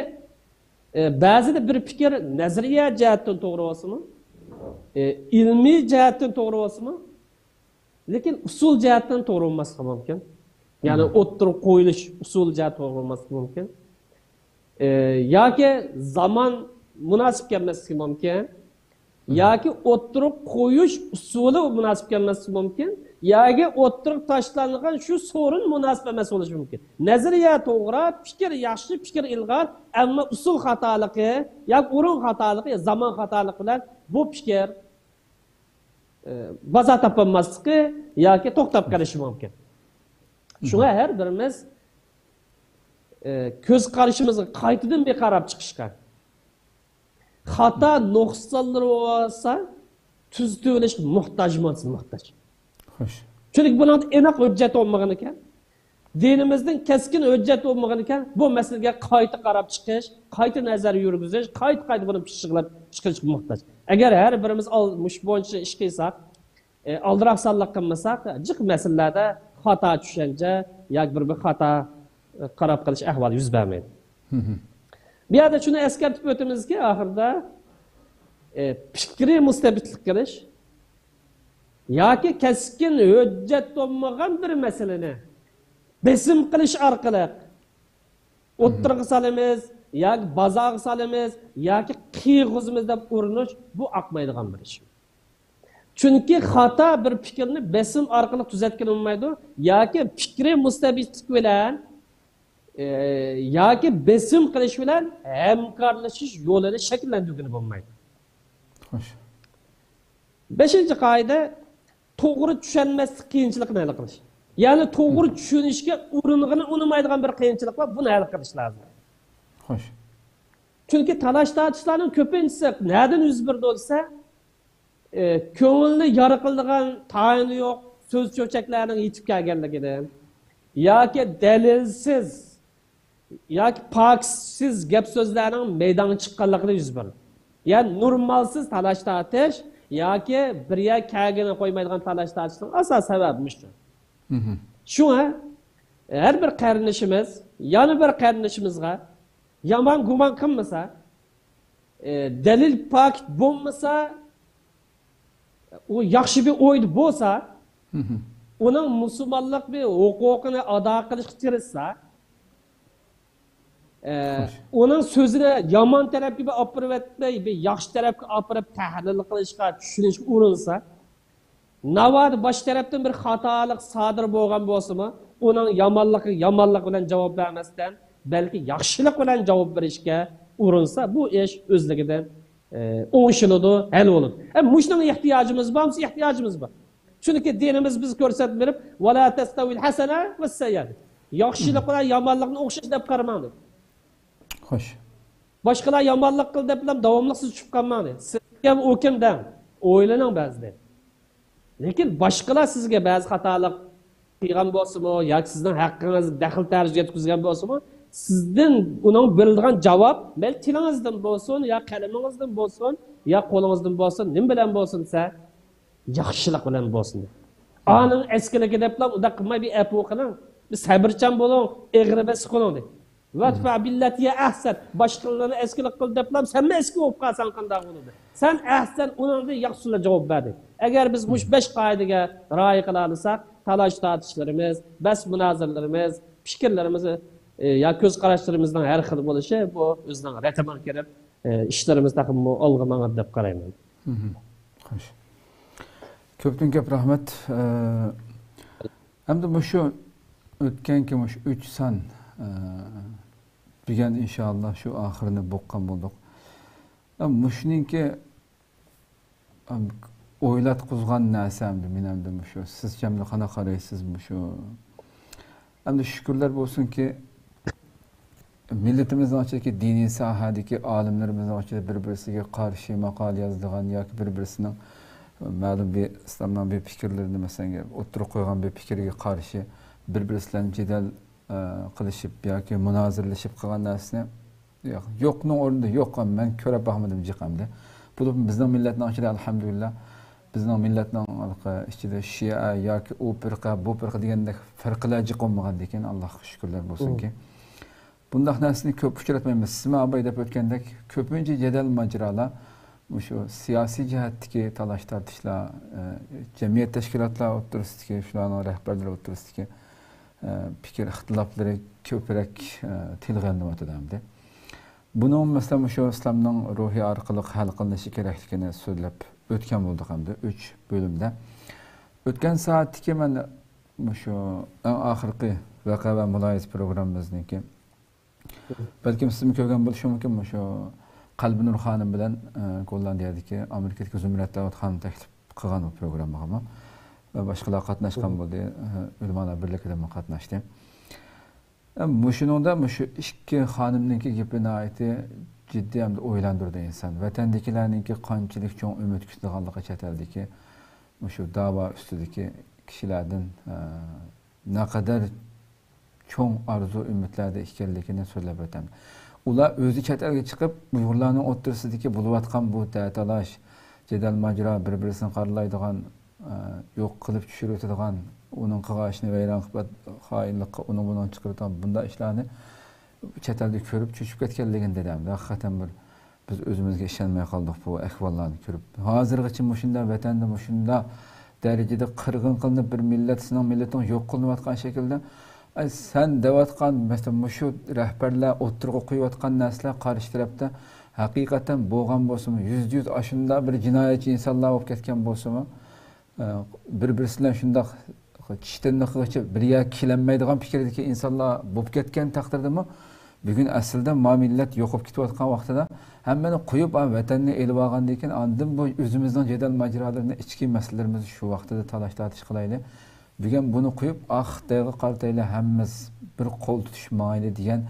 ba'zida bir fikr nazariya jihatdan to'g'ri bo'lsa-mu, ilmiy jihatdan to'g'ri bo'lsa-mu, lekin usul jihatdan to'g'ri bo'lmasligi mumkin. Ya'ni o'ttirib qo'yilish usul jihat to'g'ri bo'lmasligi mumkin. Yoki zaman munosib kelmasligi mumkin. Yoki o'ttirib qo'yish usuli munosib kelmasligi mumkin. Yoki o'ttirib tashlangan shu so'rin munosib emas bo'lishi mumkin. Nazariya to'g'ri, fikr yaxshi, fikr ilg'or, ammo usul xatoligi, yoki o'rin xatoligi, zaman xatoligi bilan bu fikr baza topolmasligi yoki to'xtab qolishi mumkin. Shunga har birimiz ko'z qarashimizga qaytadan bir qarab chiqishga. Xato nuqsonlar bo'lsa, tuzatilish muhtojmas, muhtoj. Xo'sh. Chunki buning aniq hujjat bo'lmagan ekan. Dinimizning keskin hujjat bo'lmagan ekan, bu masalaga qayta qarab chiqish, qayta nazar yurgizish, qayta buni pishqilib chiqish muhtoj. Agar har birimiz mush bo'yicha ish qilsak, oldiroq sonliq qilmasak, jiq masalalarda xato tushuncha yoki bir xato qarab qilish ahvoli yuz bermaydi. Bu yerda shuni eskartib o'tamizki, oxirida fikriy mustabidlik qilish yoki keskin hujjat bo'lmagan bir masalani besim qilish orqali o'ttirg'i solamiz yoki bazoq solamiz yoki qiyg'izmiz deb urinish bu aqmaydigan bir ish. Chunki xato bir fikrni besim orqali tuzatgan bo'lmaydi yoki fikriy mustabidlik bilan yoki besim qilish bilan hamkorlashish yo'lini shakllantirgan bo'lmaydi. Xo'sh. 5-qoida to'g'ri tushunmaslik qiyinchilikni hal qilish. Ya'ni to'g'ri tushunishga urinig'ini unmaydigan bir qiyinchilik bor, buni hal qilish lozim. Xo'sh. Chunki talash tortishlarning ko'pinchisi nereden yuz berdi bo'lsa, ko'ngilni yoriqildigan tayini yo'q so'z cho'chaklarning yetib kelganligidan yoki dalilsiz yoki paksiz gap so'zlarning maydonga chiqqanligidan yuz berdi. Ya'ni normalsiz talash tortish yoki birga kelgani qo'ymaydigan talash tortishning asosiy sababi shu. Shunga har bir qarindishimiz, yana bir qarindishimizga yomon gumon qilmasa, dalil pak bo'lmasa, o yaxshi bir o'y bo'lsa, uning musulmonlik bir huquqini ado qilishga tirishsa, onun sözünü yaman taraf gibi apırıp etmeyi, bir yaxşı taraf gibi apırıp tahlil qilishga, tushunishga urinsa, navad baş tarafdan bir xatolik sodir bo'lgan bo'lsa-mu, uning yomonlik bilan javob bermasdan, balki yaxshilik bilan javob berishga urinsa, bu ish o'zligidan o'ngishiladi, hal bo'ladi. Mushunga ehtiyojimiz bormi? Ehtiyojimiz bor. Chunki dinimiz biz ko'rsatib berib, "Va la tastavil hasana va sayyi'at." Yaxshilik bilan yomonlikni o'xshash deb qaramang. Xo'sh. Boshqalar yomonlik qildi deb davomliqsiz tushib qolmang. Sizga u kimdan? O'ylaning ba'zida. Lekin boshqalar sizga ba'zi xatolik qilgan bo'lsa-mu, yoki sizning haqqingizni daxl tarjih yetkazgan bo'lsa-mu, sizdan uning berilgan javob bel tilingizdan bo'lsin, yo qalamingizdan bo'lsin, yo qo'lingizdan bo'lsin, nim bilan bo'lsin-sa, yaxshilik bilan bo'lsin. Aning eskiligi deb unda qilmay bir apu qiling. Bir sabrchan bo'ling, egri bas qiling deb. Vatfa billatiya ahsan. Boshqalarni eskilik qil deblam, sen eski bo'lib qolsan qanday bo'ladi? Sen ahsan uningga yaxshilar javob berdi. Agar biz bu 5 qoidaga rioya qila olsak, talash tortishlarimiz, bas munozirlarimiz, fikrlarimiz ya ko'z qarashlarimizdan har xil bo'lishi bu o'zining ratiman kelib, ishlarimiz taqim olg'a mang'ad deb qarayman. Xo'sh. Ko'pdan ko'p rahmat. Hamda bu shu o'tgan kim 3 san degan inshaalloh shu oxirini boqqan bo'ldik. Mushuninki o'ylatqizgan narsamdi menamda shu. Siz kimni qanaqa qaraysiz shu? Hamda shukrlar bo'lsinki millatimizning ichidagi diniy sohadagi olimlarimizning ichida bir-birisiga qarshi maqol yozadigan yoki bir-birisining ma'lum bir islomdan bir fikrlarini masalan o'tirib qo'ygan bir fikrga qarshi bir-birisi bilan jadal qilishib yoki munozirlashib qilgan narsani yo'qning o'rnida yo'q, men ko'ra baxmadim jiqamda. Bu bizning millatning ichida alhamdulillah bizning millatning ichida Shia yoki u firqa bu firqa degandek farqlar jiqolmagan ekan, Allohga shukrlar bo'lsinki. Bunday narsani ko'p uchratmaymiz. Siz abay deb o'tgandek ko'pincha jadal majralar shu siyosiy jihatdagi talash tortishlar, jamiyat tashkilotlari o'rtasidagi, shularning rahbarlari o'rtasidagi fikr ixtiloflari ko'proq tilg'anmayotgandi. Buni masalan shu islomning ruhiy orqali hal qilinishi kerakligini so'zlab o'tgan bo'ldik hamda 3 bo'limda. O'tgan soatdagi mana shu oxirgi vaqa va muloyiz programmamizniki balkim siz ko'rgan bo'lishi mumkin shu Qalbinur xonim bilan Gollandiyadagi Amerikadagi Zumrat Davud xonim taklif qilgan bu programmaga va boshqalar qatnashgan bo'ldi. Ulamolar birligida qatnashdi. Mushuningda shu ikki xonimningki gapini aytdi, jiddiy ham o'ylantirdi inson. Vatandagilarningki qanchalik cho'ng umid kutganligi chetaldiki, shu da'vo ustidagi kishilardan naqadar cho'ng arzu umidlarda ekanligini so'zlab o'taman. Ular o'zi chet elga chiqib, Uyg'urlarning o'rtasidagi bo'layotgan bu talash, jadal majra bir-birini qarlaydigan, yo'q qilib tushirib o'tadigan, uning qilg'ashini vayron qilib, xoinlikqa uni bundan chiqaradigan bunday ishlarni chet elda ko'rib cho'chib ketganligini dedim. Haqiqatan biz o'zimizga ishonmay qoldik bu ahvollarni ko'rib. Hozirgacha shunda vatanda shunda darajada qirg'in qilinib bir millat sizning millatning yo'q qilinayotgan shaklda sen devatgan mesela şu rehberler oturup koyuyotgan narsalar qarşı tarafta hakikaten boğan bo'lsa-mu, yüz aşında bir cinayetçi insanlar olup ketken bo'lsa-mu, bir-birisiyle şunda kişilerini qilib bir yer kilenmeydiğen fikirdeki insanlar bo'lib ketken takdirde mi? Bugün aslında ma millet yok olup ketayotgan vaqtida hammani qo'yib vatanni elib olgandan keyin andin bu o'zimizning jadal majralarni ichki masalalarimizni shu vaqtida talash tortish qilaylik. Bugün bunu koyup dağı qartayla hammamiz bir qo'l tutishmayli degan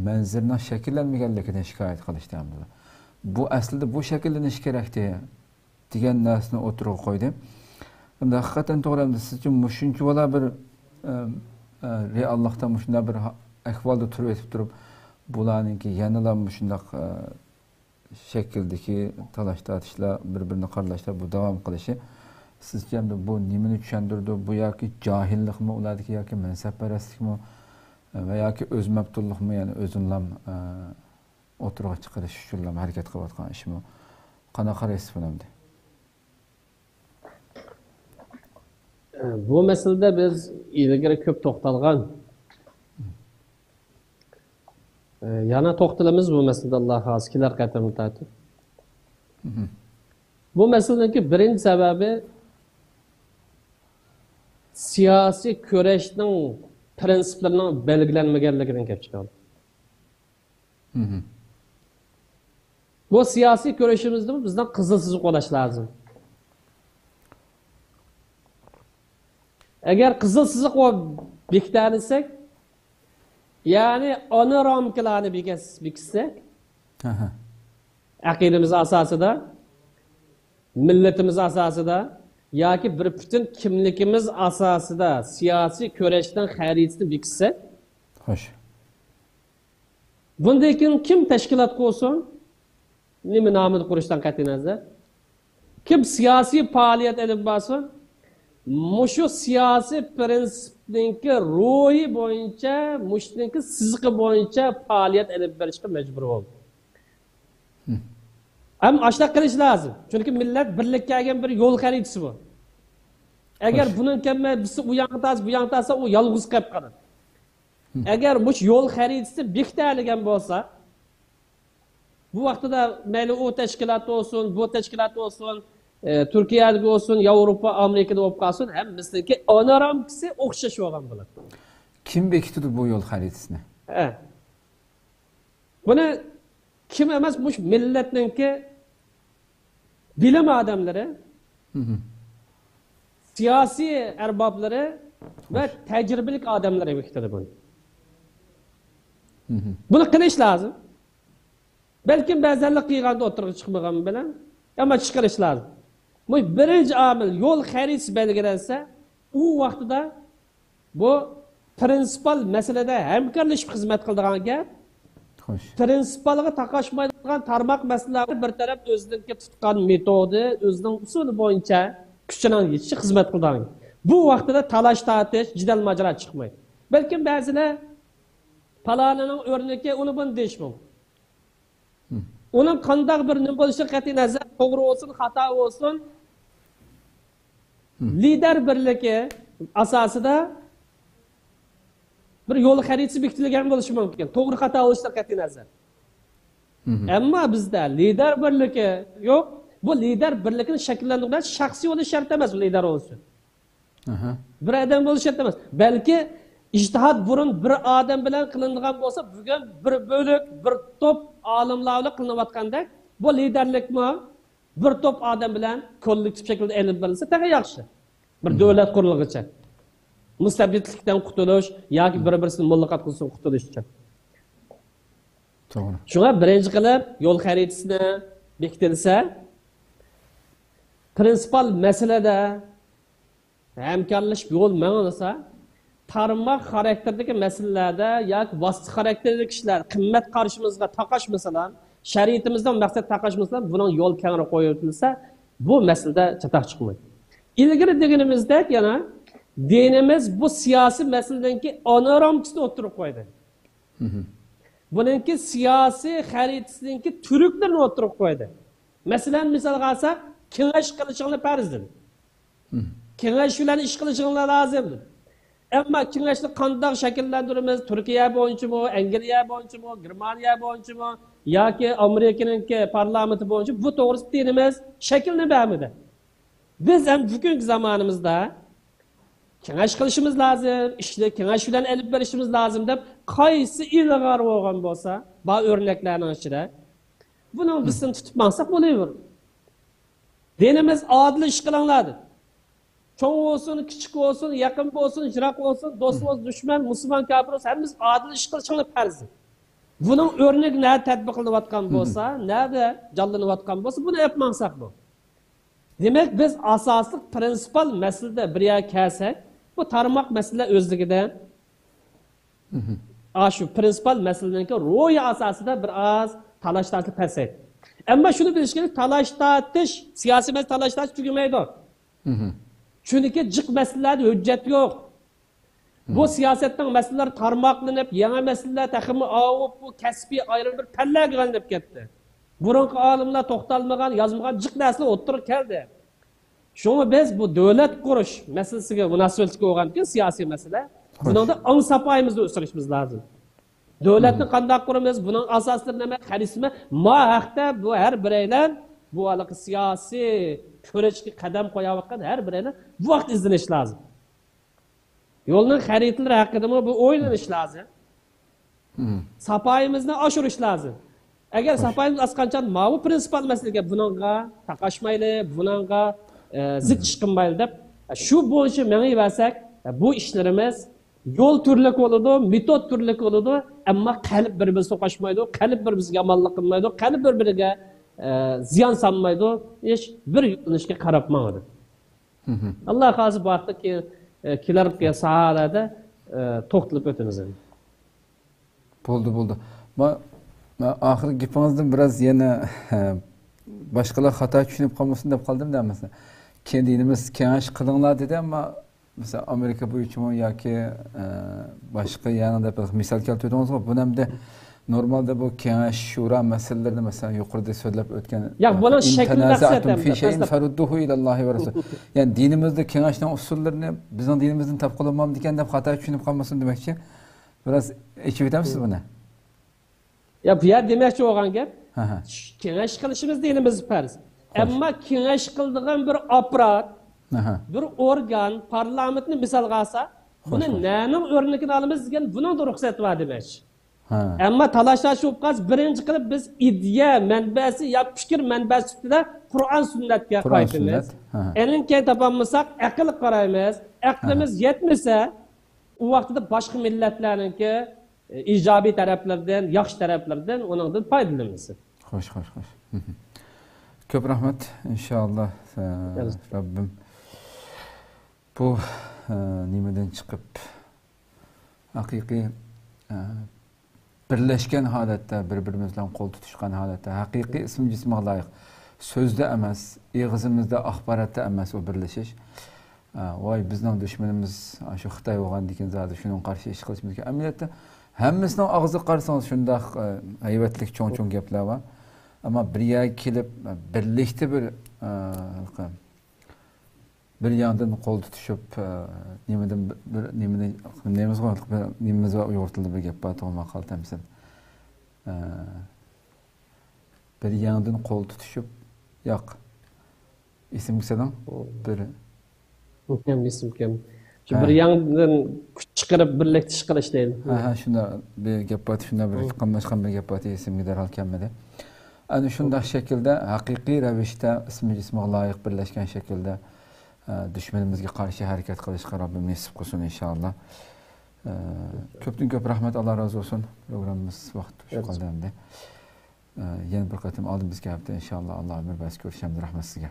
manzirning shakllanmaganligidan shikoyat qilishdi. Bu aslida bu shakllanish kerakdi degan narsani o'tirib qo'ydi. Bunda haqiqatan to'g'ri, siz uchun shuncha bola bir Allohdan shunday bir ahvolda turib bularningki yanada shunday shakldagi talash tortishlar, bir-birini qarlashlar bu davom qilishi sizce bu nimani tushundirdi? Bu yoki johillikmi, ulardagi yoki mansabparastlikmi va yoki o'z mabtullikmi, ya'ni o'zimlam o'tirg'a chiqarish uchun harakat qilayotgan ishmi? Qanaqa qaraysiz bunga? Bu meselede biz ilgili köp to'xtalgan. Yana to'xtalamiz bu meselede Allah xos kelar qatamni tatib. Bu meseledeki birinci sebebi siyasi kurashning prinsiplarining belgilanmaganligidan kelib chiqadi. Bu siyasi kurashimizda bizdan qizil siziq qo'yish lazım. Eğer qizil siziq bekitadisak, ya'ni ona ramkalarni bekitsak, aqidamiz asosida, millatimiz asosida yoki bir butun kimligimiz asosida siyosiy kurashdan xaritasini bekitsak, xo'sh. Bundan keyin kim tashkilot qilsin, nima nomini qurishdan qat'iy nazar, kim siyosiy faoliyat olib borsin, mushu siyosiy prinsipninki ro'yi bo'yicha, mushniki siziqi bo'yicha faoliyat olib berishga majbur bo'ldi. Ham ashla qilish lazım. Çünkü millet birlikka kelgan bir yo'l xaritasi bu. Agar bunun kelmay biz u yoqqa taz, u yolg'iz qolib qoladi. Agar bu yo'l xaritasi bekitilgan bo'lsa, bu vaqtida mayli o tashkilot olsun, bu tashkilot olsun, Türkiye'de olsun, Avrupa, Amerika'da bo'lib qolsin, hammizniki ona ramkasi o'xshash bo'lgan bo'ladi. Kim bekitdi bu yo'l xaritasini? Buni kim emas, bu millatninki bilim adamları, siyasi erbabları ve tecrübelik adamları bekitadi bunu. Bunu qilish lazım. Belki ba'zanlar qilganda o'tirib chiqmagan bilan, ama chiqarish lazım. Bu birinci amil yo'l xaritasi belgilansa, u vaqtida bu prinsipal meselede hamkorlashib xizmat qiladigan gap. Prinsipalga taqashmaydigan tarmoq masalalar bir taraf o'zininki tutgan metodi, o'zining usuli bo'yicha kuchini yetishi xizmat qiladigan. Bu vaqtida talash tortish, jidal majra chiqmaydi. Balkim ba'zilar palonining o'rniga uni buni deyish mumkin. Onun qandaq bir nima bo'lishi qat'iy nazar, to'g'ri olsun, xato olsun, lider birligi asosida bir yo'l xaritasi bekitilgan bo'lishi mumkin. To'g'ri xato olishdan qat'iy nazar. Ammo bizda lider birligi yo'q. Bu lider birligini shakllantiruvchi shaxsiy bo'lish shart emas, lider olsun. Bir adam bo'lish shart emas. Balki ijtihod burun bir odam bilan qilinadigan bo'lsa, bugun bir bo'lik, bir top olimlarla qilinayotganda, bu liderlikmi bir top odam bilan kollektiv shaklda elib borilsa, taqa yaxshi. Bir davlat qurilg'icha. Mustabidlikdan qutulish yoki bir-birisini muloqot qilsin qutulish uchun. To'g'ri. Shunga birinchi qilib yo'l xaritasini bekitilsa, prinsipal masalada hamkorlashib yo'l ma'nosa, tarmoq xarakterdagi masalalarda yoki vosita xarakterdagi kishilar qimmat qarshimizga taqashmasalar, shariatimizdan maqsad taqashmasalar, buning yo'l kengra qo'yilsa, bu masalada chatoq chiqmaydi. Ilgari deganimizdek yana dinimiz bu siyasi meseledenki ana ramkasini o'ttirib qo'ydi. Buningki siyasi xaritasininkki turuklarni o'ttirib qo'ydi. Masalan, misolga olsak, kengash qilishingni farzdir. Kengash bilan ish qilishinglar lozimdir. Ammo kengashni qanday shakllantiramiz? Turkiya bo'yichami, Angliya bo'yichami, Germaniya bo'yichami yoki Amerikaninki parlamenti bo'yicha bu to'g'risida dinimiz shaklni bermadi. Biz ham bugungi zamonimizda kengash qilishimiz lazım, ishni kengash bilan olib berishimiz lazım deb qaysi ilg'or bo'lgan bo'lsa, bu o'rnaklarning ichida buni bizdan tutib maqsad bo'laveradi. Dinimiz adil ish qilinglar. Çoğu olsun, küçük olsun, yakın olsun, jirak olsun, dost olsun, düşman, Müslüman, kafir olsun, hepimiz adil iş kılışını farz. Bunun örnek ne tatbiqlanayotgan bo'lsa, nerede canlanayotgan bo'lsa, bunu yapmasak bu. Demek biz asaslık prinsipal meselede bir yer kelsak, bu tarmoq mesele özlüğüde şu prinsipal meseleninki ro'yi asasida bir az talash tortish pasaydi. Ama şunu bilish kerak, talash tortish, siyosiy mesele talash tortish tugamaydi. Çünkü cık meselelerde hüccet yok. Bu siyasetten meseleler tarmaklanıp, yeni meseleler takımı avup, bu kesbi ayrı bir pelleğe güvenilip gitti. Burunki alimler toxtalmagan, yazmagan cık nesli oturup geldi. Şunu biz bu devlet kuruş meselesiga münasebetli olgan ki siyasi mesele. Bunun da ön sapayımızda ösürüşümüz lazım. Devletni qanday quramiz? Bunun asoslari nima? Hadismi ma haqda bu har bireylar bu aloqa siyosiy ko'rishga qadam qo'yayotgan har bireylar bu vaqt izlanish lozim. Yo'lning xaritalari haqida bu o'ylanish lozim. Sapayimizni oshirish lozim. Agar sapayimiz asqancha ma bu prinsipal masalaga buningga taqashmayli, buningga zid chiqmayli deb shu bo'yicha mengiversak bu ishlarimiz yo'l turlik bo'ladi, metod turlik bo'ladi, ammo qalb bir-biriga so'qashmaydi, qalb bir-biriga yomonlik qilmaydi, qalb bir-biriga ziyon solmaydi, hech bir yo'nalishga qarab mangadi. Alloh hozir bu vaqtda kelarki sohalarda to'xtalib o'tamiz. Bo'ldi. Men oxirgi gapingizdan biroz yana boshqalar xato tushunib qolmasin deb qoldim-da, masalan. Keyin dinimiz kengash qilinglar dedi, ammo mesela Amerika bo'yicha yoki boshqa yanada bir misol keltirdingiz, bu hamda normalde bu kengash shura masalalarida mesela yuqorida so'zlab o'tgan buning shaklini fi shay'in farudduhu ilallohi va rasul. Yani dinimizde kengashning usullarini bizning dinimizdan topib qo'yilmamdi ekan deb xato tushunib qolmasin demoqchi. Biroz aytib o'tamsiz buni? Bu yer demoqchi bo'lgan gap. Kengash qilishimiz dinimiz farz. Ammo kengash qildigan bir apparat bir organ, parlamentni misalga alsa, buni nening o'rnigini olamiz degan buning ruxsat var demoqchi. Ammo talashlash o'pqaz birinchi qilib biz ideya manbasi yo fikr manbasi ustida Qur'on sunnatga qaytamiz. Enin keyin topolmasak aql qaraymiz. Aqlimiz yetmasa, u vaqtda boshqa millatlarningki ijobiy taraflardan, yaxshi taraflardan ondan foydalanamiz. Xo'sh. Ko'p rahmat inshaalloh. Rabbim bu nimadan chiqib haqiqiy birlashgan holatda bir-birimiz bilan qo'l tutishgan holatda haqiqiy ism jismga loyiq so'zda emas, og'zimizda axborotda emas u birlashish. Voy bizning dushmanimiz shu Xitoy bo'lgandan keyin zodi shuning qarshi ish qilishimiz kerak. Amaliyotda hammasining og'zi qarasangiz shunday hayvatlik cho'ng gaplar bor. Ama bir yer kelib birlikte bir yandan qo'l tutishib nimamiz yo'rtildi bir gap bor, to'g'ri qoltamsan. Bir yandan qo'l tutishib yo'q. Isim sedan bir isim kim? Bir yandan kuch chiqarib birlikda ish qilish deydi. Shunda bir gap bor, shunda bir qamashgan bir gap bor, esimga darhol kelmadi. Ana shunday shaklda haqiqiy ravishda ismi jismiga loyiq birlashgan shaklda dushmanimizga qarshi harakat qilishga Rabbim nasib qilsin inshaalloh. Ko'pdan ko'p rahmat, Alloh razı olsun. Programımız vaqt shu qoldi. Yana bir qatim oldimizga hafta inshaalloh Alloh umr bas ko'rishamiz, rahmat sizga.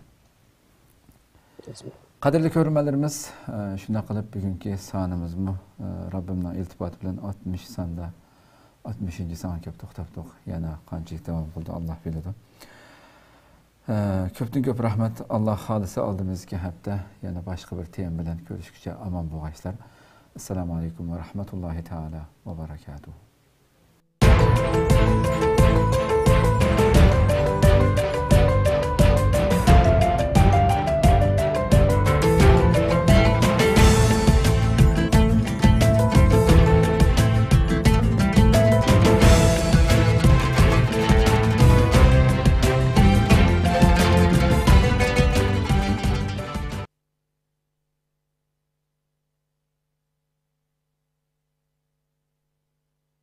Qadrli ko'ruvchilarimiz, shunday qilib bugungi sonimizmi Rabbimning iltifoti bilan 60 sonda 60-son kelib to'xtabdik. Yana qancha davom qildi Alloh biladi. Ko'pdan ko'p rahmat. Alloh xolisa oldimizga hafta yana boshqa bir tema bilan ko'rishguncha omon bo'linglar. Assalomu alaykum va rahmatullohi taala va barakatuh.